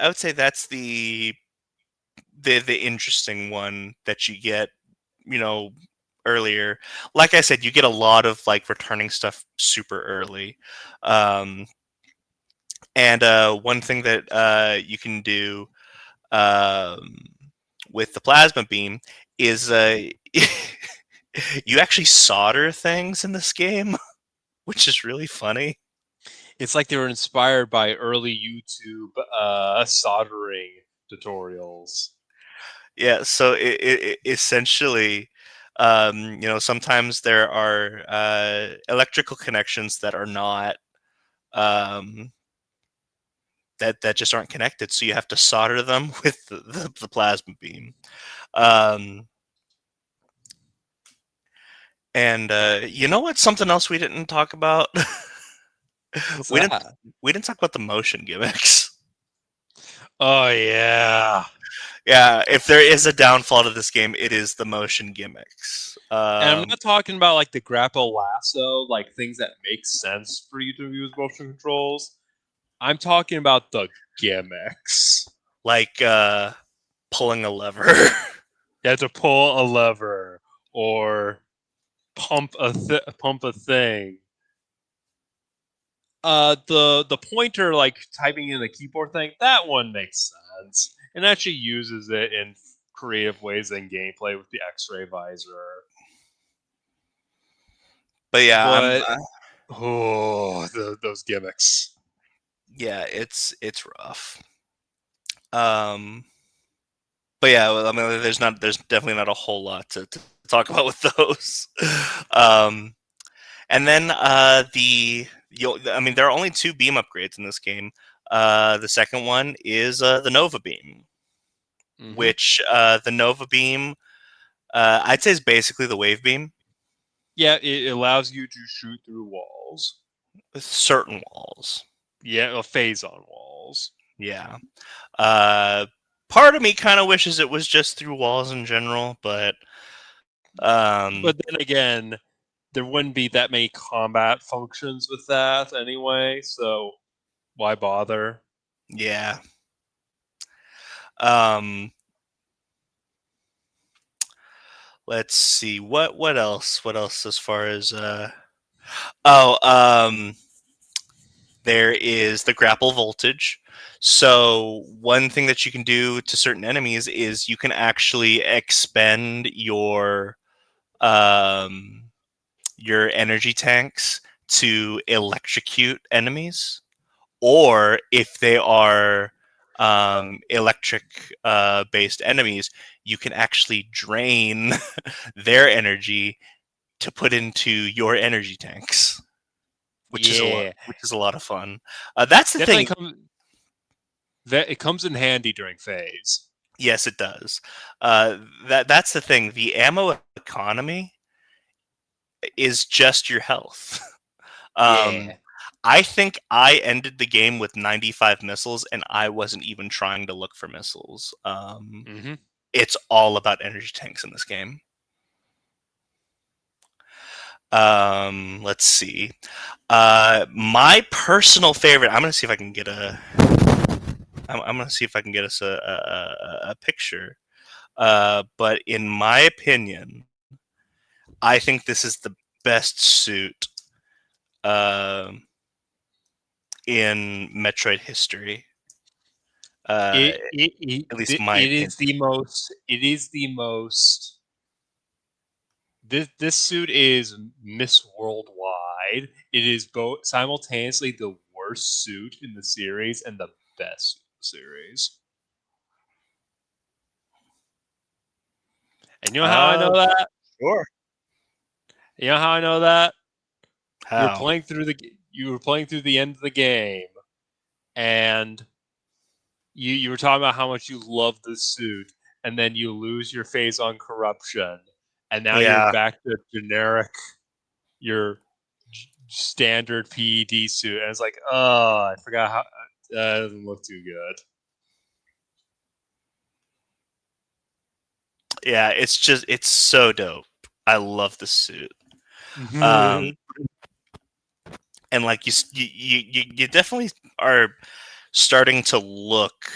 would say that's the interesting one that you get, you know, earlier. Like I said, you get a lot of like returning stuff super early. Um, and one thing that you can do um, with the plasma beam is you actually solder things in this game, which is really funny. It's like they were inspired by early YouTube soldering tutorials. Yeah, so essentially, sometimes there are electrical connections that are not um, that just aren't connected, so you have to solder them with the plasma beam. Um, and you know what? Something else we didn't talk about. What's we didn't that? we didn't talk about the motion gimmicks. Oh yeah. Yeah, if there is a downfall to this game, it is the motion gimmicks. And I'm not talking about like the grapple lasso, like things that make sense for you to use motion controls. I'm talking about the gimmicks. Like pulling a lever. You have to pull a lever or pump a thing. The pointer like typing in the keyboard thing, that one makes sense and actually uses it in creative ways in gameplay with the X-ray visor. But yeah, But those gimmicks. yeah, it's rough. Um, but yeah, well, I mean, there's definitely not a whole lot to talk about with those. um, and then I mean, there are only two beam upgrades in this game. The second one is the Nova Beam, Mm-hmm. which the Nova Beam I'd say is basically the Wave Beam Yeah, it allows you to shoot through walls. with certain walls. Yeah, phase on walls. Yeah. Uh, Part of me kind of wishes it was just through walls in general, but um, But then again, there wouldn't be that many combat functions with that anyway, so why bother? yeah. Um, let's see what else. What else as far as oh there is the grapple voltage. So one thing that you can do to certain enemies is you can actually expend um your energy tanks to electrocute enemies, or if they are electric based enemies, you can actually drain their energy to put into your energy tanks, Yeah, which is a lot of fun. That's the definitely thing. comes that it comes in handy during phase. Yes, it does. That's the thing. The ammo economy is just your health. Um, Yeah. I think I ended the game with 95 missiles, and I wasn't even trying to look for missiles. Mm-hmm. It's all about energy tanks in this game. Let's see. My personal favorite. I'm gonna see if I can get a. I'm gonna see if I can get us a picture. But in my opinion, I think this is the best suit um in Metroid history. Uh, at least my It opinion. is the most. It is the most. This suit is Miss Worldwide. It is both simultaneously the worst suit in the series and the best suit in the series. And you know how I Uh, know that? sure. You know how I know that? How? You were playing through the end of the game, and you were talking about how much you love the suit, and then you lose your phase on corruption, and now you're Yeah, back to generic your standard PED suit, and it's like, oh, I forgot how that doesn't look too yeah. It's so dope. I love the suit. Um, good. and like you definitely are starting to look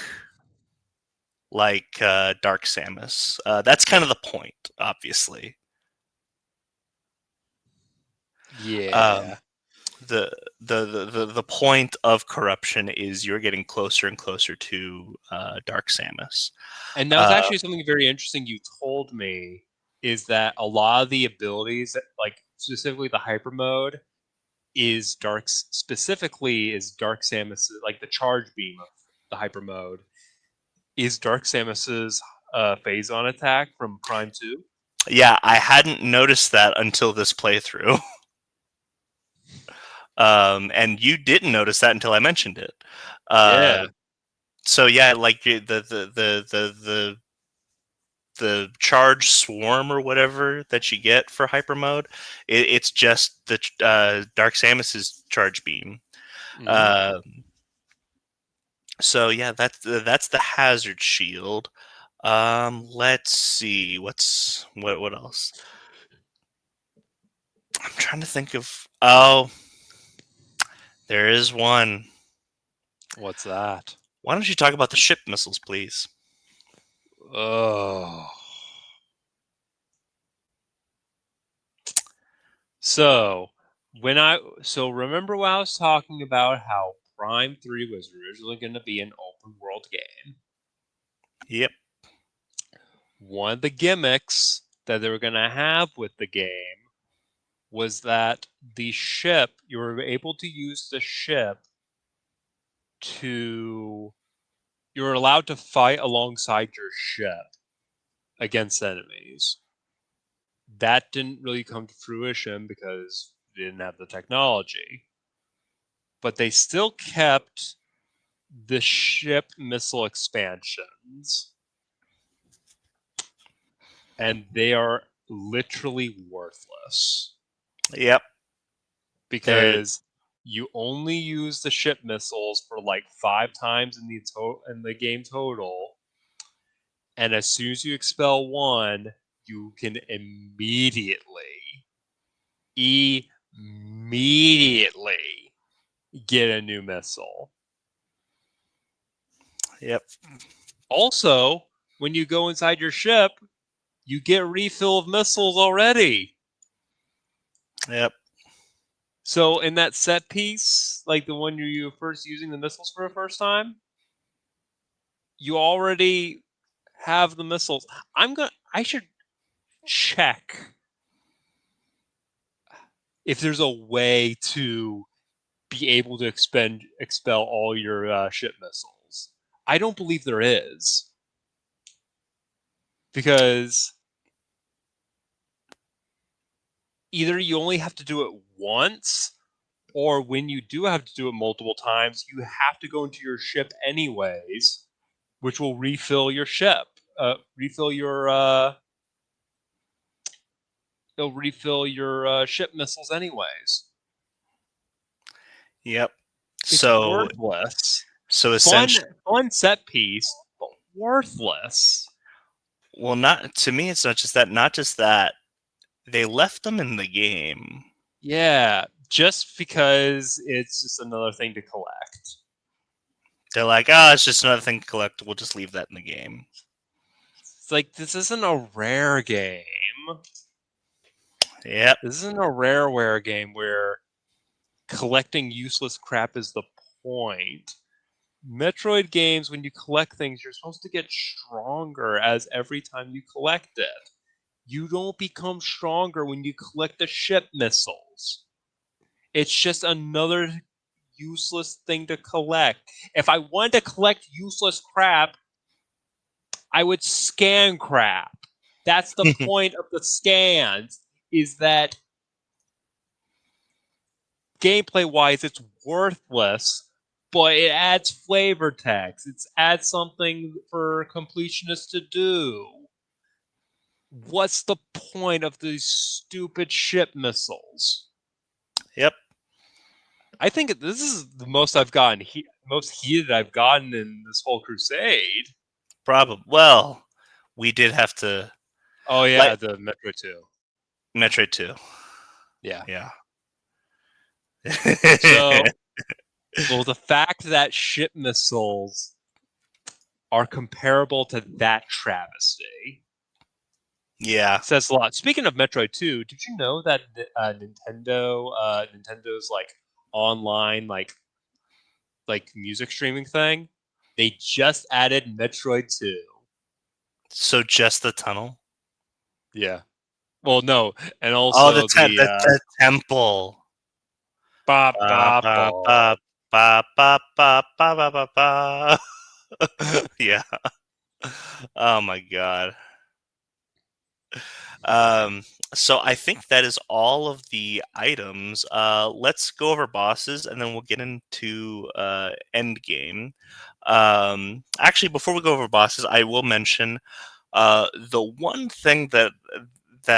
like Dark Samus. That's kind of the point, obviously. Um, Yeah. the, the point of corruption is you're getting closer and closer to Dark Samus. And that was Uh, actually something very interesting you told me is that a lot of the abilities, like specifically the hyper mode, is Dark Samus, like the charge beam of the hyper mode is Dark Samus's phase-on attack from Prime 2. Yeah, I hadn't noticed that until this playthrough. And you didn't notice that until I mentioned it. Yeah. So yeah, like the charge swarm or whatever that you get for hyper mode, it's just the Dark Samus's charge beam. Hmm. Uh, so yeah, that's the hazard shield. Let's see what else. I'm trying to think of. Oh, there is one. What's that? Why don't you talk about the ship missiles, please? Oh. So remember when I was talking about how Prime 3 was originally going to be an open world game? Yep. One of the gimmicks that they were going to have with the game was that you were able to use the ship to, you were allowed to fight alongside your ship against enemies. That didn't really come to fruition because they didn't have the technology. But they still kept the ship missile expansions, and they are literally worthless Yep. There. because you only use the ship missiles for like 5 times in the game total, and as soon as you expel one, you can immediately get a new missile. Yep. Also, when you go inside your ship, you get a refill of missiles already. Yep. So in that set piece, like the one you were first using the missiles for the first time, you already have the missiles. I should check if there's a way to be able to expel all your ship missiles. I don't believe there is because either you only have to do it once, or when you do have to do it multiple times, you have to go into your ship anyways, which will refill your ship. Refill your It'll refill your ship missiles anyways. Yep. It's So worthless. so Fun, essentially, fun set piece, but worthless. well, not to me. It's not just that. Not just that. They left them in the game. Yeah, just because it's just another thing to collect. They're like, oh, it's just another thing to collect. We'll just leave that in the game. It's like this isn't a rare game. Yep. This isn't a rareware game where collecting useless crap is the point. Metroid games, when you collect things, you're supposed to get stronger as every time you collect it. You don't become stronger when you collect the ship missiles. It's just another useless thing to collect. If I wanted to collect useless crap, I would scan crap. That's the point of the scans, is that gameplay wise it's worthless, but it adds flavor text. It adds something for completionists to do. What's the point of these stupid ship missiles? Yep. I think this is the most most heated I've gotten in this whole crusade. Probably. Well, we did have to Oh like yeah, the Metro 2. Metroid 2. Yeah. Yeah. So, well, the fact that ship missiles are comparable to that travesty Yeah. says a lot. Speaking of Metroid 2, did you know that Nintendo's like online music streaming thing, they just added Metroid 2. So just the tunnel. Yeah. Well, no, and Oh, also the temple. ba Ba ba ba ba. ba ba ba ba ba ba ba ba. Yeah. Oh my god. Um, so I think that is all of the items. Let's go over bosses, and then we'll get into end game. Actually, before we go over bosses, I will mention the one thing that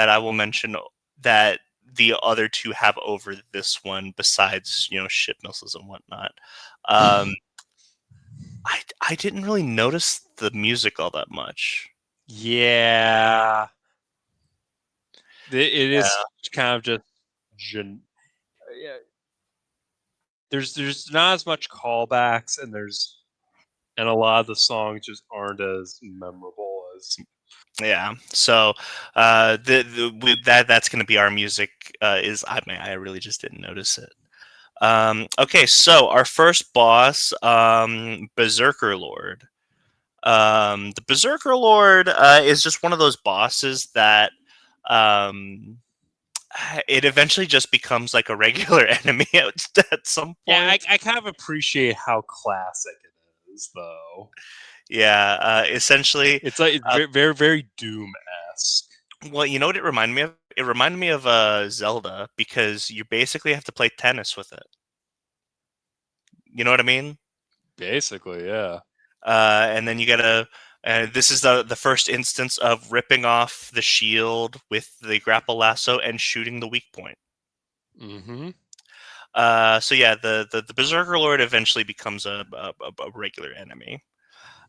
I will mention that the other two have over this one, besides ship missiles and whatnot. Um, I didn't really notice the music all that much. Yeah, it Yeah, is kind of just gen- yeah. There's not as much callbacks, and a lot of the songs just aren't as memorable as. yeah. So that's going to be our music. Is I mean I really just didn't notice it. Okay, so our first boss, Berserker Lord. The Berserker Lord is just one of those bosses that um, it eventually just becomes like a regular enemy at some Yeah, point. I kind of appreciate how classic it is, though. Yeah, essentially, It's like it's uh, very Doom esque. well, you know what it reminded me of? It reminded me of Zelda because you basically have to play tennis with it. You know what I mean? Basically, yeah. And then you gotta. This is the first instance of ripping off the shield with the grapple lasso and shooting the weak point. Mm-hmm. So yeah, the Berserker Lord eventually becomes a regular enemy.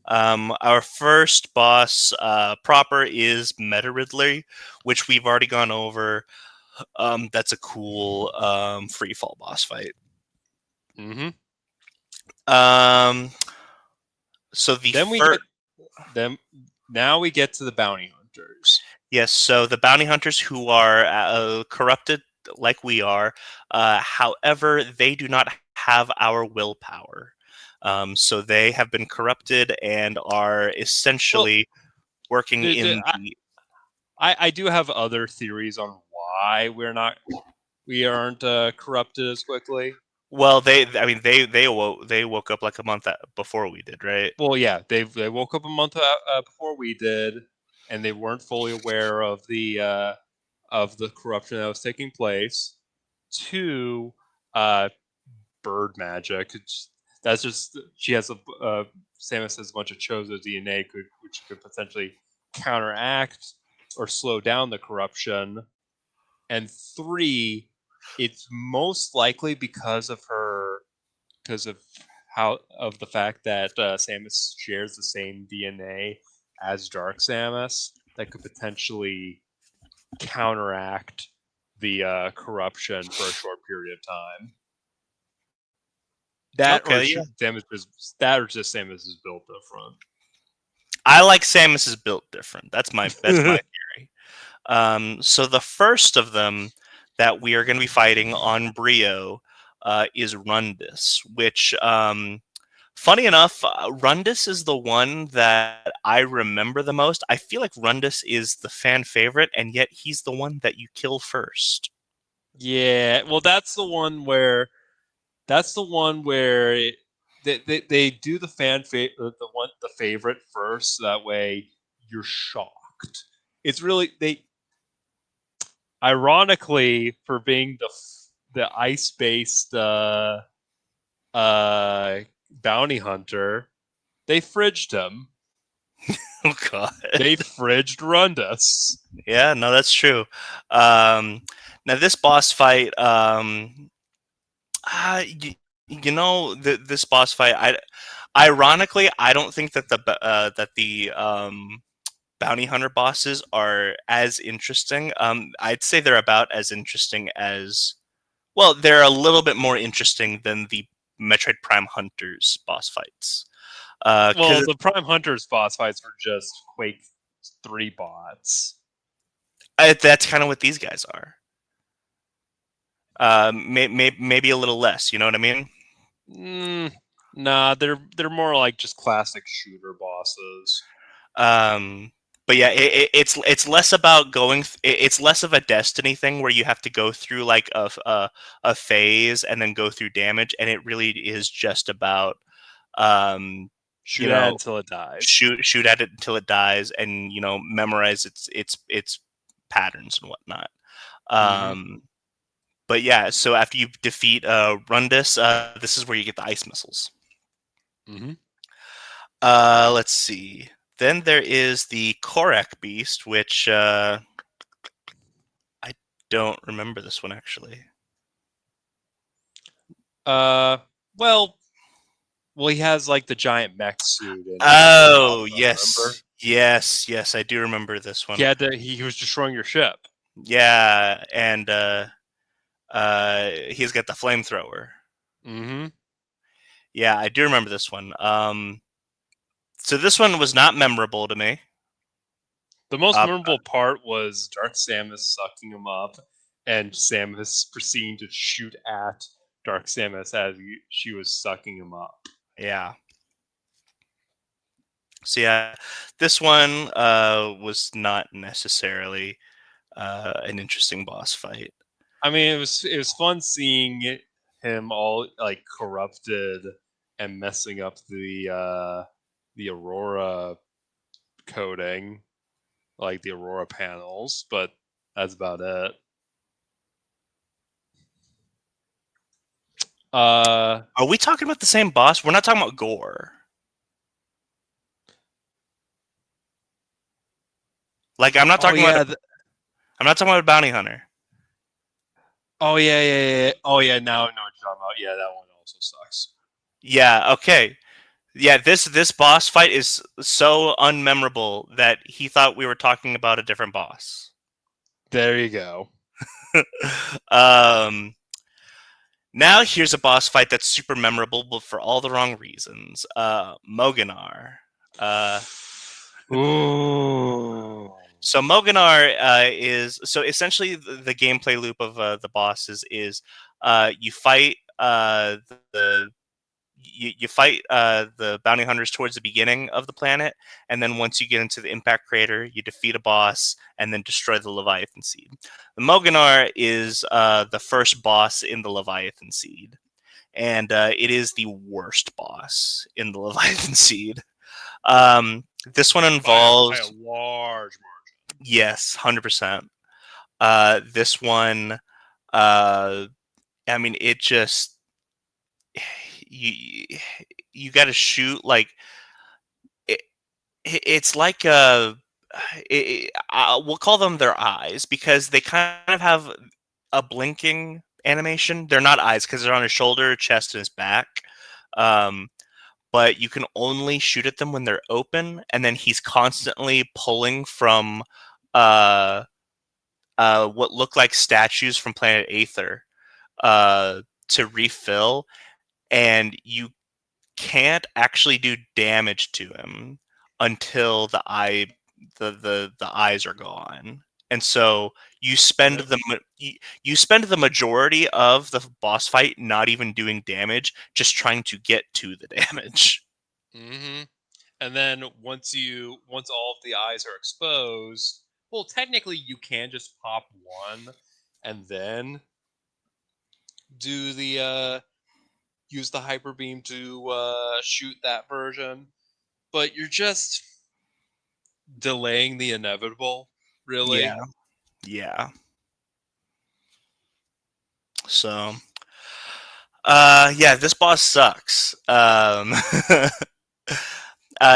Our first boss proper is Meta Ridley, which we've already gone over. That's a cool free fall boss fight. Mm-hmm. Um, so the Then we first get them. Now we get to the bounty hunters. Yes, so the bounty hunters who are corrupted like we are, however, they do not have our willpower. So they have been corrupted and are Well, essentially working the in the. I do have other theories on why we aren't corrupted as quickly. Well, I mean, they woke up like a month before we did, right? Well, yeah, they woke up a month before we did, and they weren't fully aware of the corruption that was taking place. Two, uh, bird magic. That's just she has Samus has a bunch of Chozo DNA, which could potentially counteract or slow down the corruption. And three, it's most likely because of how of the fact that Samus shares the same DNA as Dark Samus that could potentially counteract the corruption for a short period of time. Okay, yeah. That or just Samus is built different. I like Samus is built different. That's my theory. So the first of them that we are going to be fighting on Brio is Rundus, which, funny enough, Rundus is the one that I remember the most. I feel like Rundus is the fan favorite, and yet he's the one that you kill first. Yeah, well, that's the one where they do the the favorite first, so that way you're shocked. It's really they ironically for being the ice based uh bounty hunter, they fridged him. Oh God. They fridged Rundus. Yeah, no, that's true. Um, Now this boss fight, this boss fight, ironically, I don't think that the bounty hunter bosses are as interesting. I'd say they're about as interesting as, well, they're a little bit more interesting than the Metroid Prime Hunters boss fights. Well, Because the Prime Hunters boss fights were just Quake 3 bots. that's kind of what these guys are. Maybe a little less. You know what I mean? Mm, nah, they're more like just classic shooter bosses. Um, but yeah, it's less about going. It's less of a Destiny thing where you have to go through like a phase and then go through damage, and it really is just about um, Shoot you at it know, until it dies. shoot at it until it dies, and memorize its patterns and whatnot. Mm-hmm. Um, but yeah, so after you defeat Rundus, this is where you get the ice missiles. Mm-hmm. Let's see. Then there is the Korek Beast, which I don't remember this one actually. Uh, well, well, he has like the giant mech suit in Oh, Alpha. Remember? yes. Yes, yes, I do remember this He one. had to. He was destroying your ship. Yeah, and he's got the flamethrower. Mm-hmm. Yeah, I do remember this one. So this one was not memorable to me. The most Uh, memorable part was Dark Samus sucking him up, and Samus proceeding to shoot at Dark Samus as she was sucking him up. yeah. So yeah, this one was not necessarily an interesting boss fight. I mean, it was fun seeing him all like corrupted and messing up the Aurora coding, like the Aurora panels, but that's about it. Uh Are we talking about the same boss? We're not talking about Gore. Like I'm not oh talking about yeah, I'm not talking about a bounty hunter. oh yeah. Oh yeah, now I know what you're talking about. Yeah, that one also sucks. Yeah, okay. Yeah, this boss fight is so unmemorable that he thought we were talking about a different boss. There you go. um Now here's a boss fight that's super memorable, but for all the wrong reasons. Moganar. Uh, Ooh. so Moganar is so essentially the gameplay loop of the bosses is you fight you fight the bounty hunters towards the beginning of the planet, and then once you get into the impact crater, you defeat a boss and then destroy the Leviathan seed. The Moganar is the first boss in the Leviathan seed, and it is the worst boss in the Leviathan seed. This one By a involves large margin. yes, 100%. This one, I mean, it just you you got to shoot like it, it's like we'll call them their eyes because they kind of have a blinking animation. They're not eyes because they're on his shoulder, chest, and his back. Um, but you can only shoot at them when they're open, and then he's constantly pulling from uh, what look like statues from Planet Aether to refill, and you can't actually do damage to him until the eyes are gone. And so you spend Yep. you spend the majority of the boss fight not even doing damage, just trying to get to the damage. Mm-hmm. And then once all of the eyes are exposed, well, technically you can just pop one and then do the use the hyper beam to shoot that version. But you're just delaying the inevitable, Yeah, really. yeah. So, yeah, this boss sucks.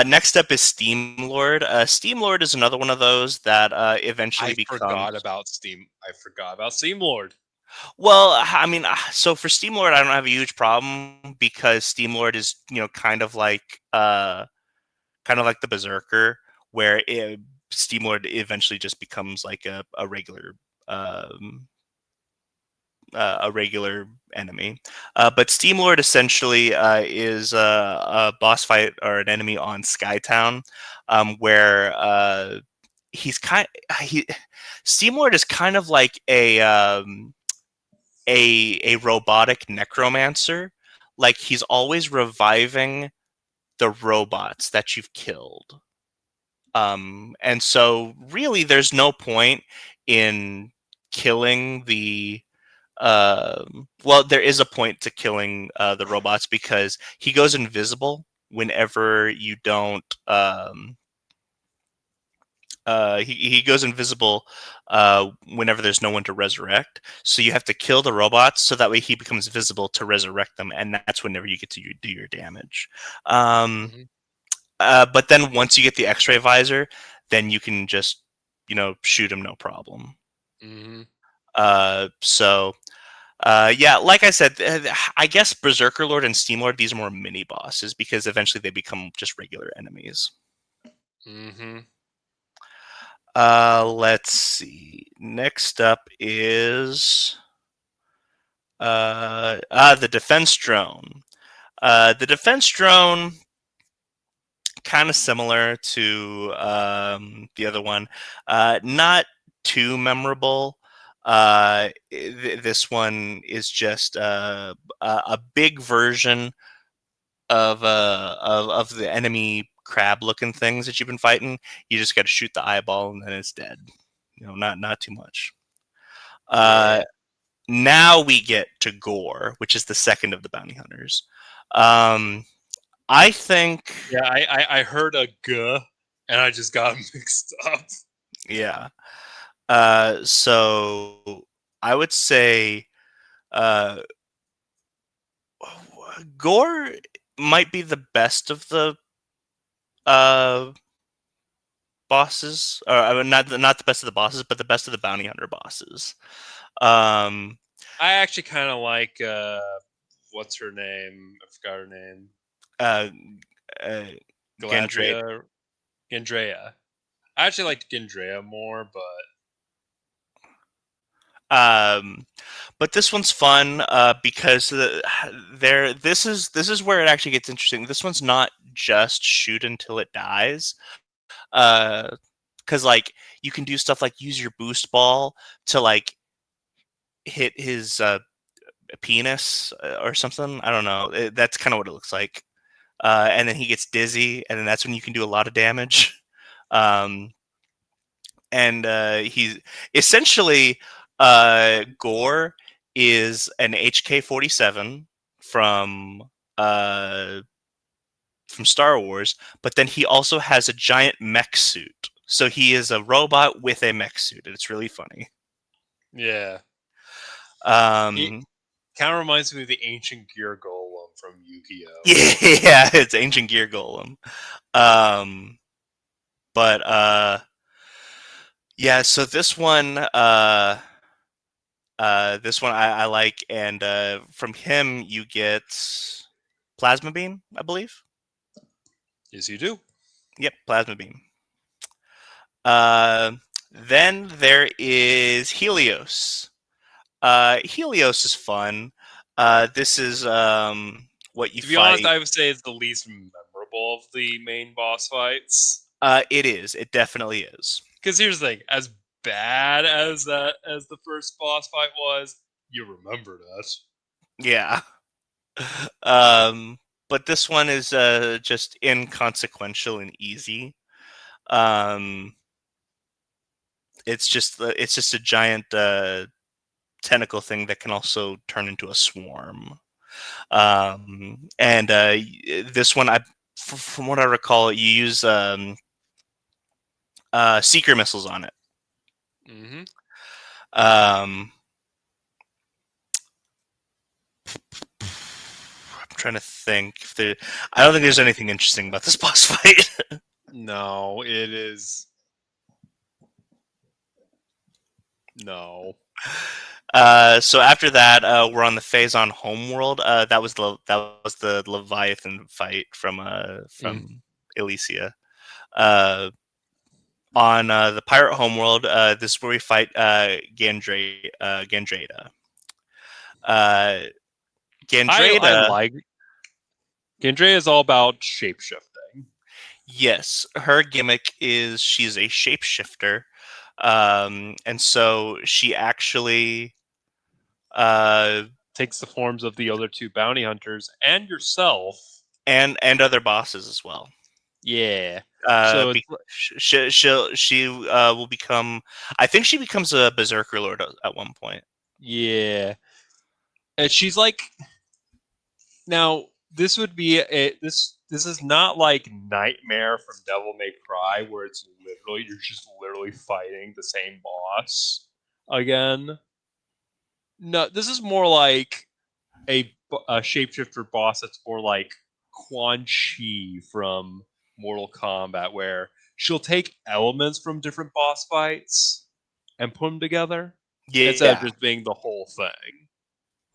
Next up is Steam Lord. Steam Lord is another one of those that eventually becomes. I forgot about Steam Lord. Well, I mean, so for Steam Lord, I don't have a huge problem because Steam Lord is, kind of like the Berserker, where Steam Lord eventually just becomes like um, a regular enemy. But Steam Lord essentially is a boss fight or an enemy on Skytown, where he's kind he Steam Lord is kind of like a robotic necromancer. Like he's always reviving the robots that you've killed. And so really there's no point in killing the well, there is a point to killing the robots because he goes invisible. whenever you don't. He goes invisible whenever there's no one to resurrect. So you have to kill the robots so that way he becomes visible to resurrect them, and that's whenever you get to do your damage. Um, Hmm. but then once you get the X-ray visor, then you can just shoot him no problem. Hmm. So yeah, like I said, I guess Berserker Lord and Steam Lord, these are more mini bosses because eventually they become just regular enemies. Hmm. Let's see. Next up is the defense drone. The defense drone, kind of similar to the other one, not too memorable. This one is just a big version of the enemy crab looking things that you've been fighting. You just got to shoot the eyeball and then it's dead. Not too much. Uh, Yeah. Now we get to Gore, which is the second of the bounty hunters. Um, I think, Yeah, I heard a "g" and I just got mixed up. yeah. So I would say uh, Gore might be the best of the uh, bosses, or not the best of the bosses, but the best of the bounty hunter bosses. Um, I actually kind of like what's her name? I forgot her name. uh, uh, Gendreit. Galadriel, Gendrea. I actually liked Gendrea more, but Um, but this one's fun because this is where it actually gets interesting. This one's not just shoot until it dies, because like you can do stuff like use your boost ball to like hit his penis or something. I don't know. That's kind of what it looks like. And then he gets dizzy, and then that's when you can do a lot of damage. Um, and he's essentially Gore is an HK-47 from uh, from Star Wars, but then he also has a giant mech suit. So he is a robot with a mech suit, and it's really funny. yeah, it Um, kind of reminds me of the ancient gear golem from Yu-Gi-Oh. yeah, it's Ancient Gear Golem. Um, but yeah, so this one I like, and from him you get Plasma Beam, I believe. Yes, you do. Yep, Plasma Beam. Uh, then there is Helios. Helios is fun. This is what you To be honest, fight. I would say it's the least memorable of the main boss fights. It is. It definitely is. Because here's the thing: as bad as the first boss fight was, you remember that. Yeah. Um, but this one is just inconsequential and easy. Um, it's just a giant tentacle thing that can also turn into a swarm. And this one, from what I recall, you use seeker missiles on it. Hmm. Um, I'm trying to think if there. I don't think there's anything interesting about this boss fight. No, it is no. So after that, we're on the Phazon homeworld. That was the Leviathan fight Mm. from Elysia. Uh, on the pirate homeworld, this is where we fight Gandrada. Uh, I Gandrada, like Gendrea is all about shapeshifting. yes, her gimmick is she's a shapeshifter, and so she actually, uh, Takes the forms of the other two bounty hunters and yourself. and other bosses as well. Yeah. Uh, So it's be, she will become. I think she becomes a berserker lord at one point. yeah. And she's like now this would be a this this is not like Nightmare from Devil May Cry, where it's literally you're just literally fighting the same boss again. No, this is more like a shapeshifter boss that's more like Quan Chi from Mortal Kombat, where she'll take elements from different boss fights and put them together instead of Yeah, just being the whole thing.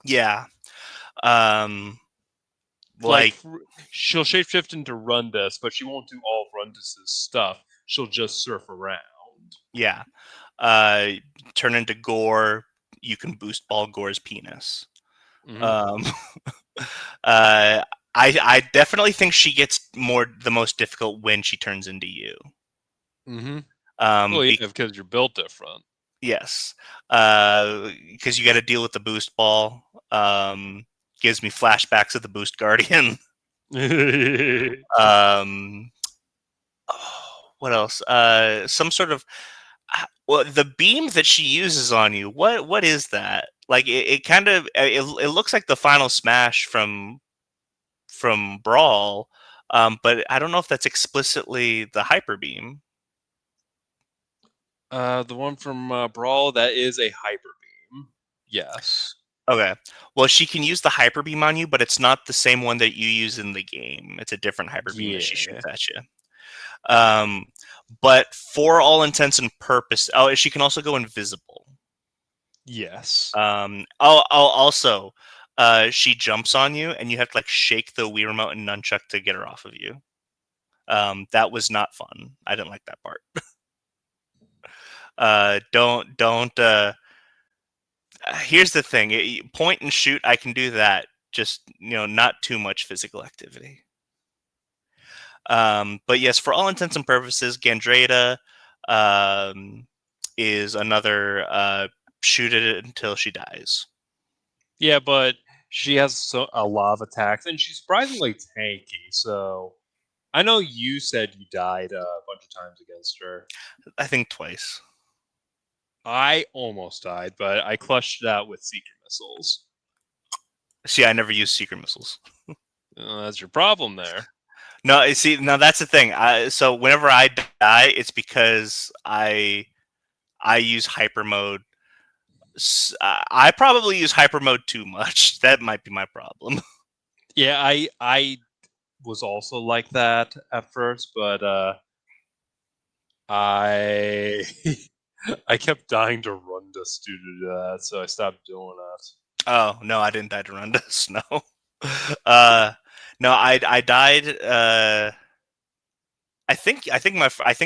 yeah. Um, Like like she'll shapeshift into Rundus, but she won't do all of Rundus's stuff. She'll just surf around. yeah. Uh, Turn into Gore. You can boost Ball Gore's penis. Hmm. Um, uh, I definitely think she gets the most difficult when she turns into you. Hmm. Um, Well, yeah, be, because you're built different. yes, because you got to deal with the boost ball. Gives me flashbacks of the Boost Guardian. um, oh, what else? Some sort of well, the beam that she uses on you. What is that? Like it kind of it looks like the final smash from Brawl, but I don't know if that's explicitly the hyper beam. The one from Brawl, that is a hyper beam. Yes. Okay. Well, she can use the hyper beam on you, but it's not the same one that you use in the game. It's a different hyper beam that she Yeah. shoots at you. Um, but for all intents and purpose, oh, she can also go invisible. Yes. Also, she jumps on you, and you have to like shake the Wii remote and nunchuck to get her off of you. That was not fun. I didn't like that part. Don't. Here's the thing: point and shoot. I can do that. Just not too much physical activity. But yes, for all intents and purposes, Gandrada um, is another shoot it until she dies. Yeah, but she has a lot of attacks, and she's surprisingly tanky. So I know you said you died a bunch of times against her. I think twice. I almost died, but I clutched it out with secret missiles. See, I never use secret missiles. That's your problem there. No, see, now that's the thing. So whenever I die, it's because I use hyper mode. I probably use hyper mode too much. That might be my problem. Yeah, I was also like that at first, but I I kept dying to Rundus due to that, so I stopped doing it. Oh no, I didn't die to Rundas. No, uh, no, I died. I think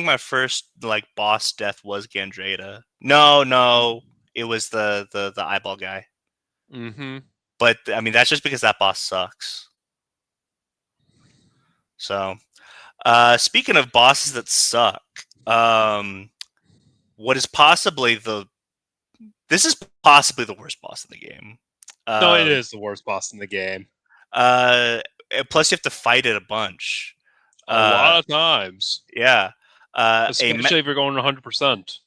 my first like boss death was Gandrada. No, no, it was the eyeball guy. Mm-hmm. But I mean that's just because that boss sucks. So, speaking of bosses that suck, what is possibly the this is possibly the worst boss in the game. No, it Um, is the worst boss in the game. uh, Plus you have to fight it a bunch. A Uh, lot of times, yeah. Uh, a especially if you're going 100%.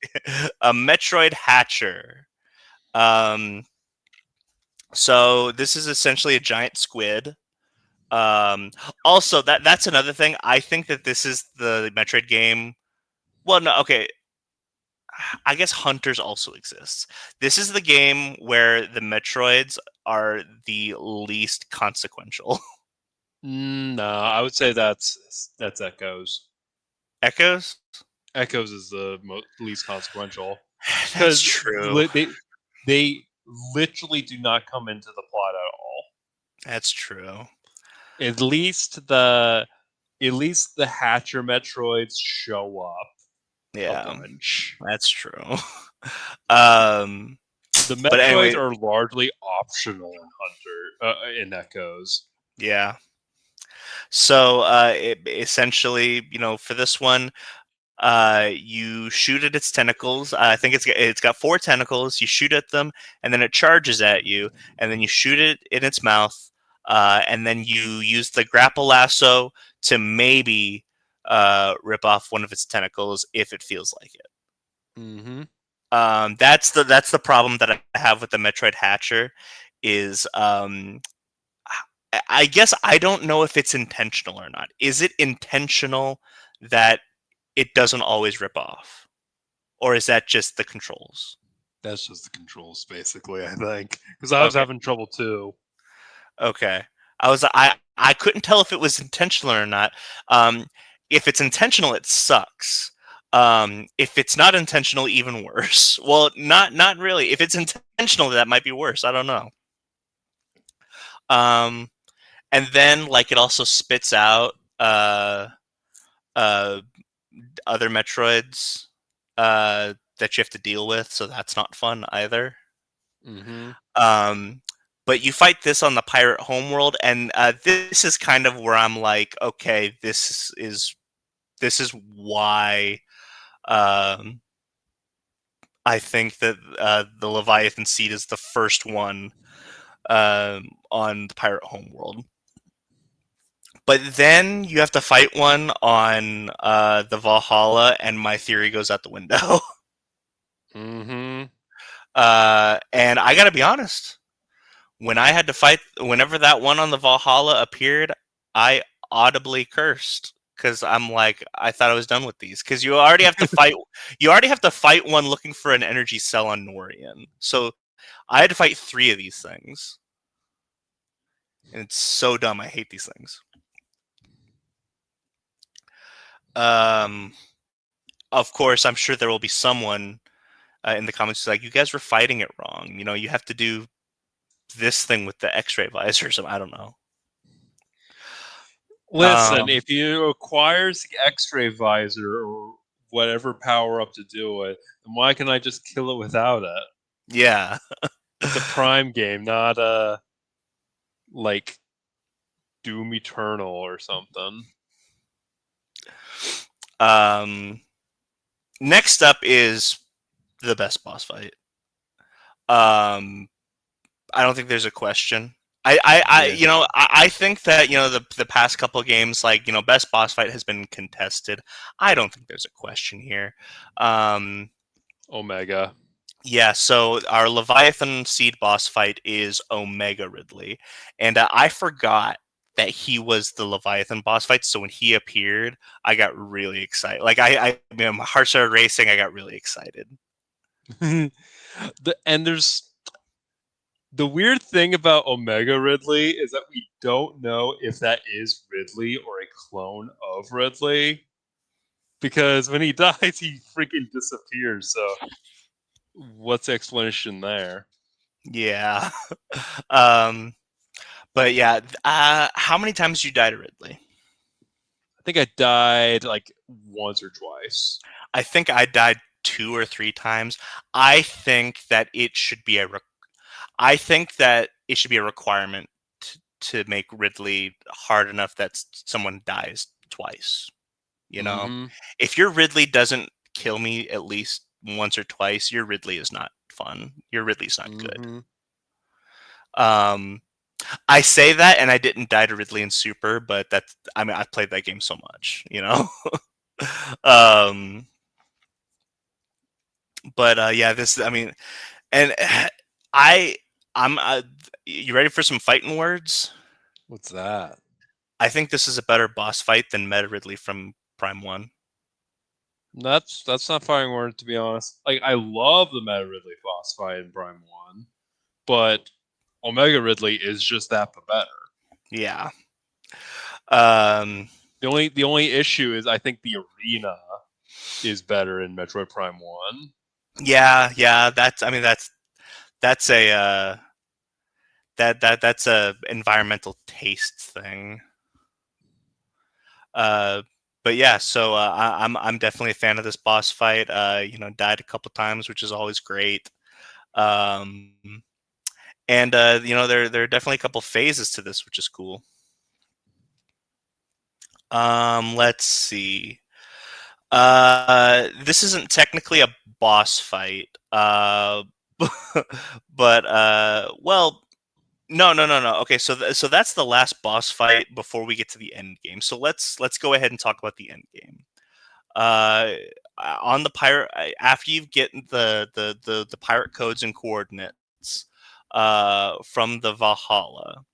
a Metroid Hatcher. Um, so this is essentially a giant squid. Um, Also, that's another thing. I think that this is the Metroid game. Well, no, okay. I guess Hunters also exists. This is the game where the Metroids are the least consequential. No, I would say that's Echoes. Echoes? Echoes is the least consequential That's because true. they literally do not come into the plot at all. That's true. At least the Hatcher Metroids show up a Yeah, bunch. that's true. um, The but Metroids anyway, are largely optional in in Echoes. yeah. So essentially, for this one, you shoot at its tentacles. I think it's got four tentacles. You shoot at them, and then it charges at you, and then you shoot it in its mouth, and then you use the grapple lasso to maybe rip off one of its tentacles if it feels like it. Mm-hmm. That's the problem that I have with the Metroid Hatcher is I guess I don't know if it's intentional or not. Is it intentional that it doesn't always rip off, or is that just the controls? That's just the controls, basically. I think because I was Okay, having trouble too. okay. I couldn't tell if it was intentional or not. Um, if it's intentional, it sucks. If it's not intentional, even worse. Well, not really. If it's intentional, that might be worse. I don't know. Um, and then like it also spits out uh other Metroids that you have to deal with, so that's not fun either. Mm-hmm. Um, but you fight this on the pirate homeworld, and this is kind of where I'm like, okay, this is why um, I think that the Leviathan seed is the first one on the pirate homeworld. But then you have to fight one on the Valhalla, and my theory goes out the window. Mm-hmm. And I gotta be honest, when I had to fight, whenever that one on the Valhalla appeared, I audibly cursed because I'm like, I thought I was done with these. Because you already have to fight one looking for an energy cell on Norian. So I had to fight three of these things, and it's so dumb. I hate these things. Um, of course, I'm sure there will be someone in the comments who's like, you guys were fighting it wrong. You know, you have to do this thing with the X-ray visors. I don't know. Listen, Um, if you acquires the X-ray visor or whatever power up to do it, then why can I just kill it without it? yeah. It's a Prime game, not a like Doom Eternal or something. um, next up is the best boss fight. Um, I don't think there's a question. Yeah. I think that the past couple of games, like best boss fight has been contested. I don't think there's a question here. Um, Omega. yeah, so our Leviathan Seed boss fight is Omega Ridley, and I forgot that he was the Leviathan boss fight. So when he appeared, I got really excited. Like my heart started racing. I got really excited. And there's the weird thing about Omega Ridley is that we don't know if that is Ridley or a clone of Ridley because when he dies, he freaking disappears. So what's the explanation there? Yeah. um, but yeah, how many times you died to Ridley? I think I died like once or twice. I think I died two or three times. I think that it should be a. I think that it should be a requirement to make Ridley hard enough that someone dies twice. You know, Mm-hmm. if your Ridley doesn't kill me at least once or twice, your Ridley is not fun. Your Ridley's not good. Mm-hmm. Um, I say that, and I didn't die to Ridley in Super, but I mean, I've played that game so much, um, but yeah, this. I mean, and I, I'm. You ready for some fighting words? What's that? I think this is a better boss fight than Meta Ridley from Prime One. That's not fighting word to be honest. Like I love the Meta Ridley boss fight in Prime One, but Omega Ridley is just that but better. Yeah. Um, The only issue is I think the arena is better in Metroid Prime One. yeah, yeah. That's. I mean, that's a that's a environmental taste thing. Uh, but yeah, so I'm definitely a fan of this boss fight. Died a couple times, which is always great. Um, and there are definitely a couple phases to this, which is cool. Let's see. This isn't technically a boss fight. But well, no, no, no, no. Okay, so that's the last boss fight before we get to the end game. So let's go ahead and talk about the end game. Uh, on the pirate, after you get the pirate codes and coordinates from the Valhalla,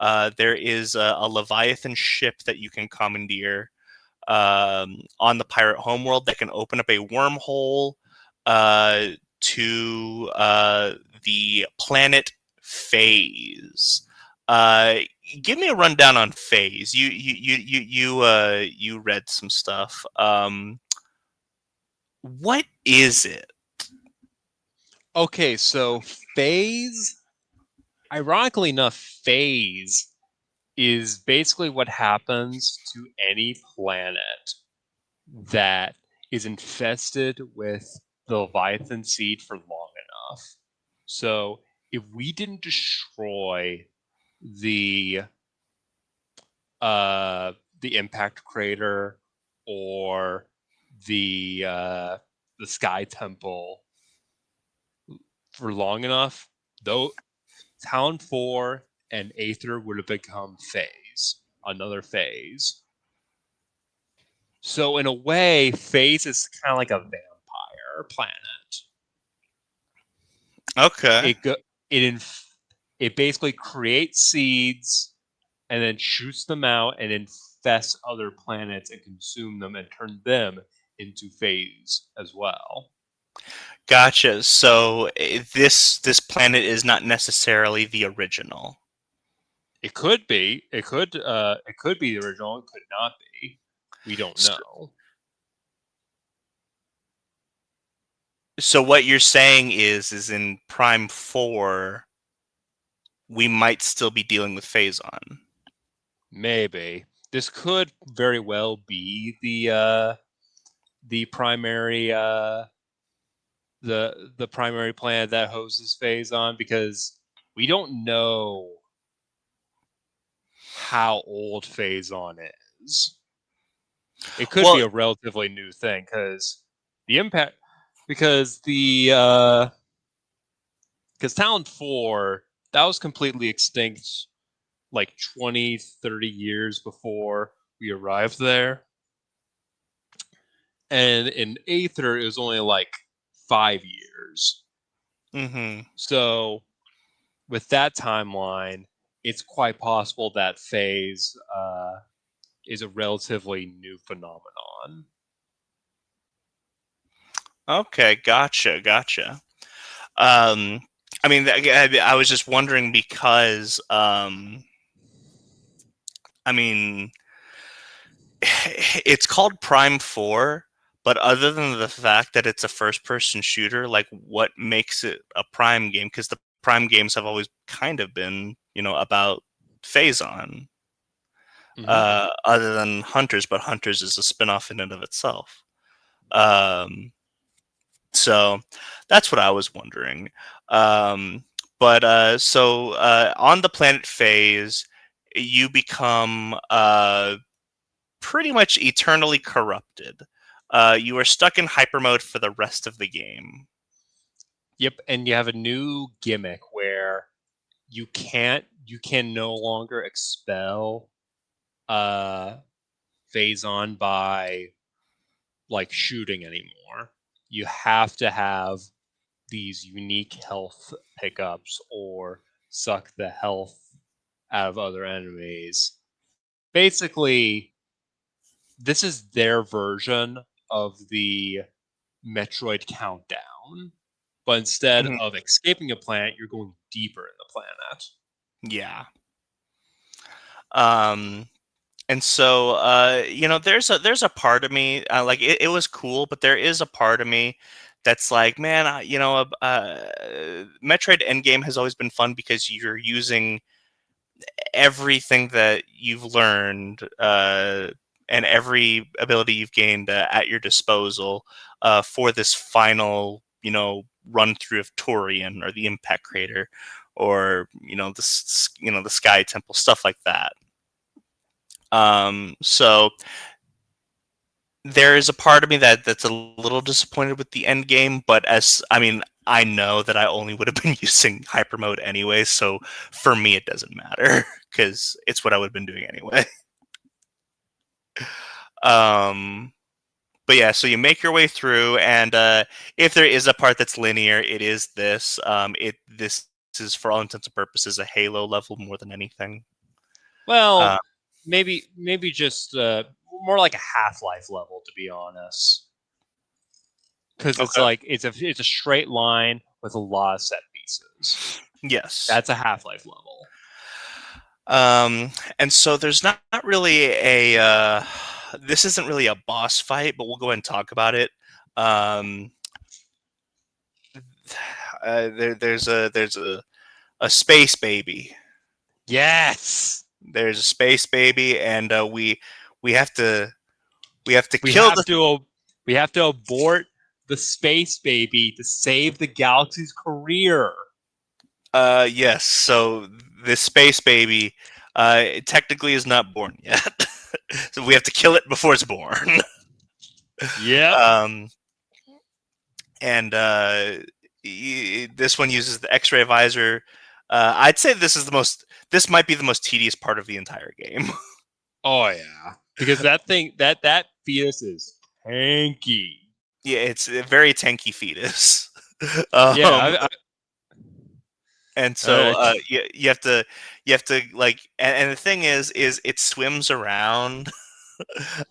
There is a Leviathan ship that you can commandeer on the pirate homeworld that can open up a wormhole uh, to the planet Phase. Uh, Give me a rundown on Phase. You read some stuff. What is it? Okay, so phase, ironically enough, phase is basically what happens to any planet that is infested with the Leviathan seed for long enough. So if we didn't destroy the uh the impact crater or the sky temple for long enough, though Town 4 and Aether would have become phase, another phase. So in a way, phase is kind of like a vampire planet. Okay. It go, it inf- it basically creates seeds and then shoots them out and infests other planets and consume them and turn them into phase as well. Gotcha. So this planet is not necessarily the original. It could be. It could be the original. It could not be. We don't So, know. so what you're saying is in Prime 4 we might still be dealing with Phazon. Maybe this could very well be the primary the primary planet that hoses phase on because we don't know how old Phazon is. It could Well, be a relatively new thing the impact because the because Town 4 that was completely extinct like 20, 30 years before we arrived there. And in Aether it was only like 5 years. mhm. So with that timeline, it's quite possible that phase is a relatively new phenomenon. Okay, gotcha. Um, I mean, I was just wondering because, I mean, it's called Prime 4, but other than the fact that it's a first-person shooter, like, what makes it a Prime game? Because the Prime games have always kind of been, about Phazon, Mm-hmm. other than Hunters, but Hunters is a spin-off in and of itself. Um, So that's what I was wondering. But on the planet phase, you become pretty much eternally corrupted. You are stuck in hyper mode for the rest of the game. Yep, and you have a new gimmick where you can no longer expel uh Phazon by like shooting anymore. You have to have these unique health pickups or suck the health out of other enemies. Basically, this is their version of the Metroid countdown, but instead Mhm. of escaping a planet, you're going deeper in the planet. Yeah. Um, and so there's a part of me like it was cool, but there is a part of me that's like, man, Metroid Endgame has always been fun because you're using everything that you've learned and every ability you've gained at your disposal for this final, run through of Torian or the Impact Crater, or the Sky Temple, stuff like that. So there is a part of me that's a little disappointed with the end game, but I know that I only would have been using hyper mode anyway, so for me it doesn't matter because it's what I would have been doing anyway. Um, but yeah, so you make your way through, and if there is a part that's linear, it is this. This is for all intents and purposes a Halo level more than anything. Well, Uh, maybe just more like a Half-Life level, to be honest, because it's okay. like it's a straight line with a lot of set pieces. Yes. That's a Half-Life level. Um, and so there's not really a. This isn't really a boss fight, but we'll go ahead and talk about it. Um, there's a space baby. Yes, There's a space baby, and we have to we have to we kill have the. to we have to abort the space baby to save the galaxy's career. Yes. So this space baby, it technically is not born yet, so we have to kill it before it's born. Yep. um, and this one uses the X-ray visor. I'd say this is the most. This might be the most tedious part of the entire game. Oh yeah, because that fetus is tanky. Yeah, it's a very tanky fetus. Yeah, I, And I, so I, you have to like, and the thing is it swims around.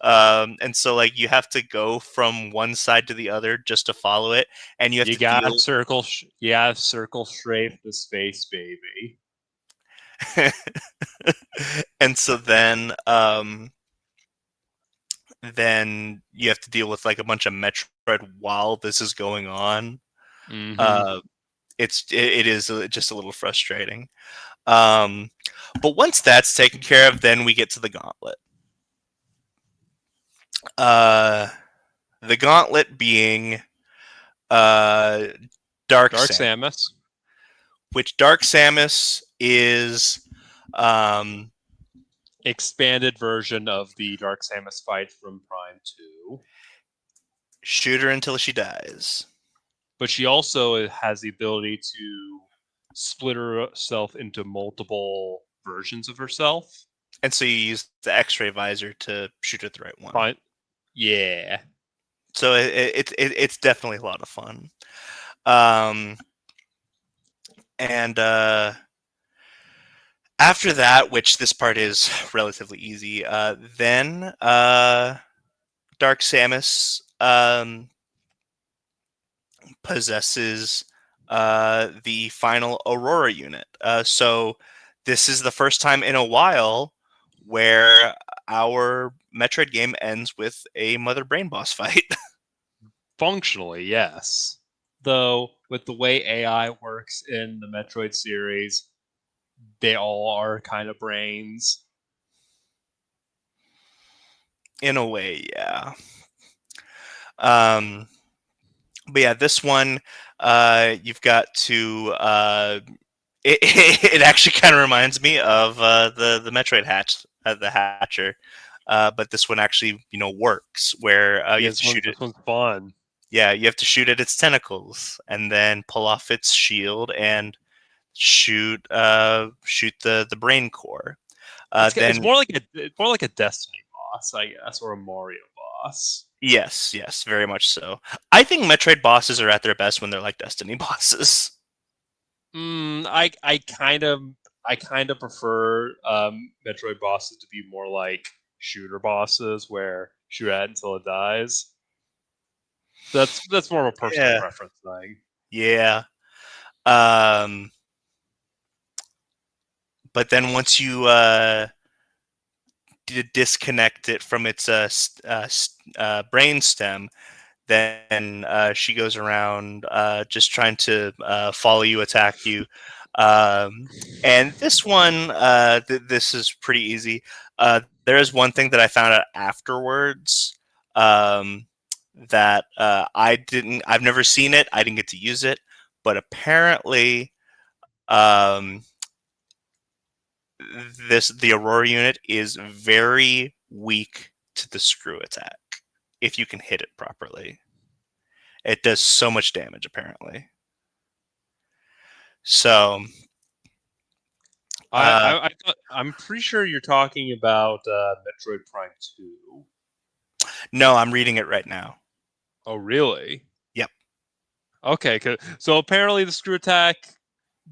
And so like you have to go from one side to the other just to follow it, and you have you to gotta deal. circle. You gotta circle strafe the space baby. And so then you have to deal with like a bunch of Metroid while this is going on. Mm-hmm. Uh, it is just a little frustrating. Um, but once that's taken care of, then we get to the gauntlet. Uh, the gauntlet being uh, Dark Dark Sam, Samus, which Dark Samus is um, expanded version of the Dark Samus fight from Prime 2. shoot her until she dies. But she also has the ability to split herself into multiple versions of herself. And so you use the X-ray visor to shoot at the right one. Prime, yeah. So it's definitely a lot of fun. Um, and after that, which this part is relatively easy, then Dark Samus possesses the final Aurora unit. So this is the first time in a while where our Metroid game ends with a Mother Brain boss fight. Functionally, yes. Though, with the way AI works in the Metroid series, they all are kind of brains. In a way, yeah. Um, but yeah, this one, you've got to. It actually kind of reminds me of the Metroid the Hatcher, but this one actually works where you Yeah, have to shoot it. this one's fun. Yeah, you have to shoot at its tentacles and then pull off its shield and shoot the brain core. It's Then more like a Destiny boss, I guess, or a Mario boss. yes, yes, very much so. I think Metroid bosses are at their best when they're like Destiny bosses. I kind of prefer Metroid bosses to be more like shooter bosses, where shoot at it until it dies. That's more of a personal Yeah, preference thing. yeah. Um, but then once you disconnect it from its brain stem, then she goes around just trying to follow you, attack you. Um, and this one, this is pretty easy. There is one thing that I found out afterwards um, that I've never seen it. I didn't get to use it, but apparently, um, the Aurora unit is very weak to the screw attack if you can hit it properly. It does so much damage apparently. So uh, I'm pretty sure you're talking about Metroid Prime 2. no, I'm reading it right now. Oh, really? Yep. Okay, so apparently the screw attack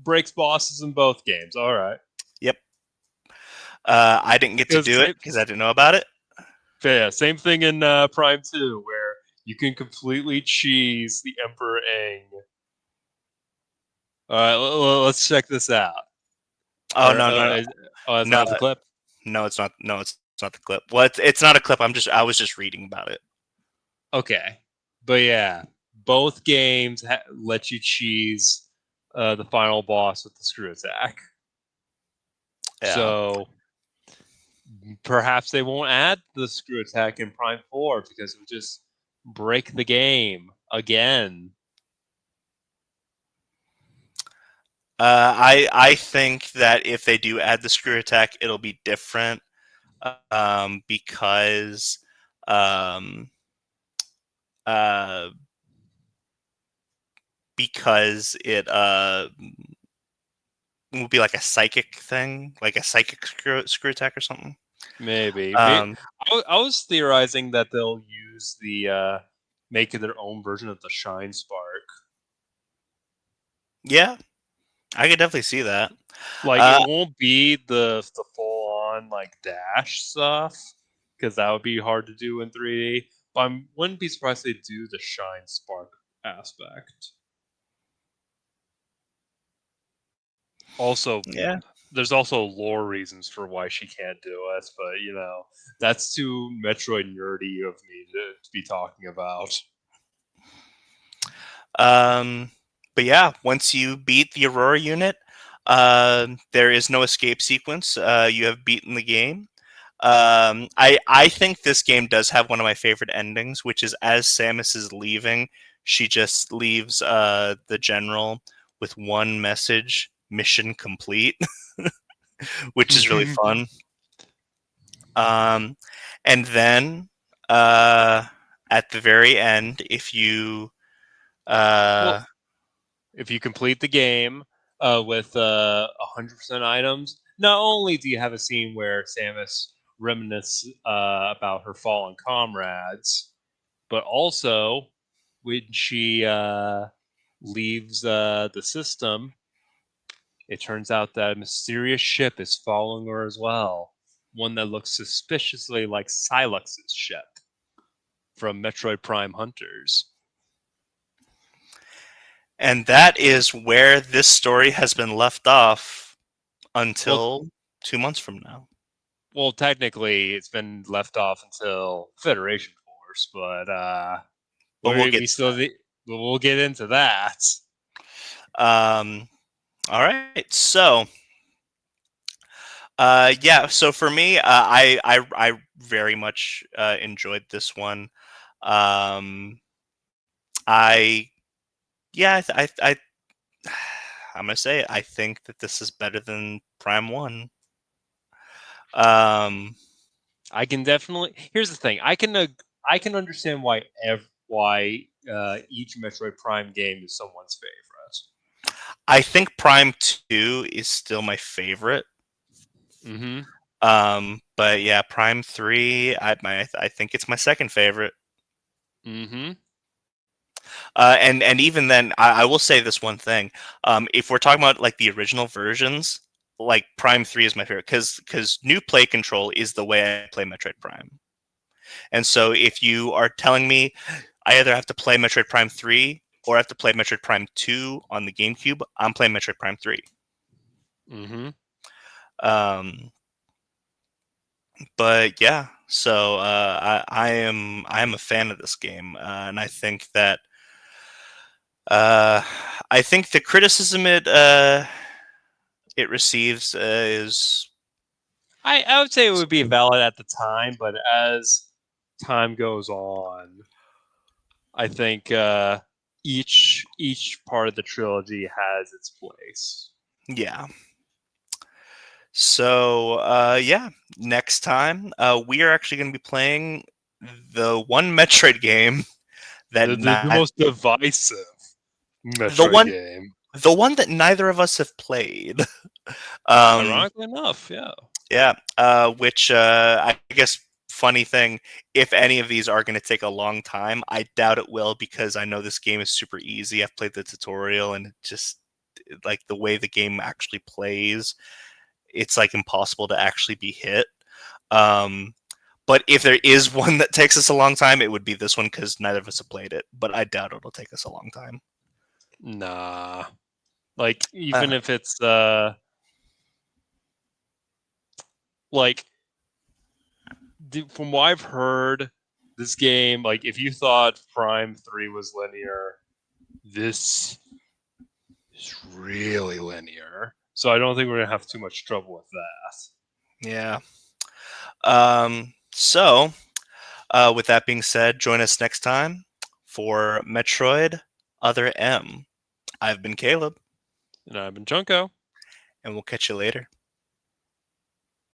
breaks bosses in both games. All right. Yep. I didn't get to Because do it same, because I didn't know about it. yeah, same thing in Prime 2, where you can completely cheese the Emperor Aang. All right, let's check this out. Oh Or no, no, no, oh, that's no, not the clip. no! It's not. No, it's not the clip. Well, it's not a clip. I was just reading about it. Okay, but yeah, both games let you cheese the final boss with the screw attack. Yeah. So perhaps they won't add the screw attack in Prime 4 because it would just break the game again. I think that if they do add the screw attack, it'll be different. Because um, uh, because it will be like a psychic thing, like a psychic screw attack or something. Maybe. Um, I was theorizing that they'll use the make their own version of the Shine Spark. yeah, I could definitely see that. Like it Uh, won't be the full on like dash stuff because that would be hard to do in 3D. But I wouldn't be surprised if they do the Shine Spark aspect. Also, yeah. there's also lore reasons for why she can't do it, but that's too Metroid nerdy of me to be talking about. Um, but yeah, once you beat the Aurora unit, there is no escape sequence. You have beaten the game. I think this game does have one of my favorite endings, which is as Samus is leaving, she just leaves the general with one message: mission complete, which is really fun. Um, and then uh, at the very end, if you Well, uh, if you complete the game with 100% items, not only do you have a scene where Samus reminisces about her fallen comrades, but also when she leaves the system, it turns out that a mysterious ship is following her as well. One that looks suspiciously like Silux's ship from Metroid Prime Hunters. and that is where this story has been left off Well, until 2 months from now. well, technically, it's been left off until Federation Force, but But we'll get we still we'll get into that. um all right. So yeah, so for me, I very much enjoyed this one. Um I yeah, I'm gonna say it. I think that this is better than Prime One. Um, I can definitely. Here's the thing. I can understand why each Metroid Prime game is someone's favorite. I think Prime Two is still my favorite. Mm-hmm. But yeah, Prime Three, I think it's my second favorite. Mm-hmm. And even then, I will say this one thing. If we're talking about like the original versions, like Prime Three is my favorite because new play control is the way I play Metroid Prime. And so if you are telling me I either have to play Metroid Prime 3 or I have to play Metroid Prime 2 on the GameCube, I'm playing Metroid Prime 3. Mm-hmm. Um, but yeah, so I am a fan of this game, and uh, I think the criticism it receives is I would say it would be valid at the time, but as time goes on, I think each part of the trilogy has its place. yeah. So yeah, next time we are actually going to be playing the one Metroid game that The most divisive the Metroid one game. the one that neither of us have played. um, Ironically enough, yeah. yeah, which I guess funny thing, if any of these are going to take a long time, I doubt it will because I know this game is super easy. I've played the tutorial and it just like the way the game actually plays. it's like impossible to actually be hit. Um, but if there is one that takes us a long time, it would be this one because neither of us have played it. But I doubt it'll take us a long time. Nah. Like even Uh, if it's like from what I've heard, this game, like if you thought Prime 3 was linear, this is really linear. So I don't think we're gonna have too much trouble with that. yeah. So, with that being said, join us next time for Metroid Other M. I've been Caleb, And I've been Junko. and we'll catch you later.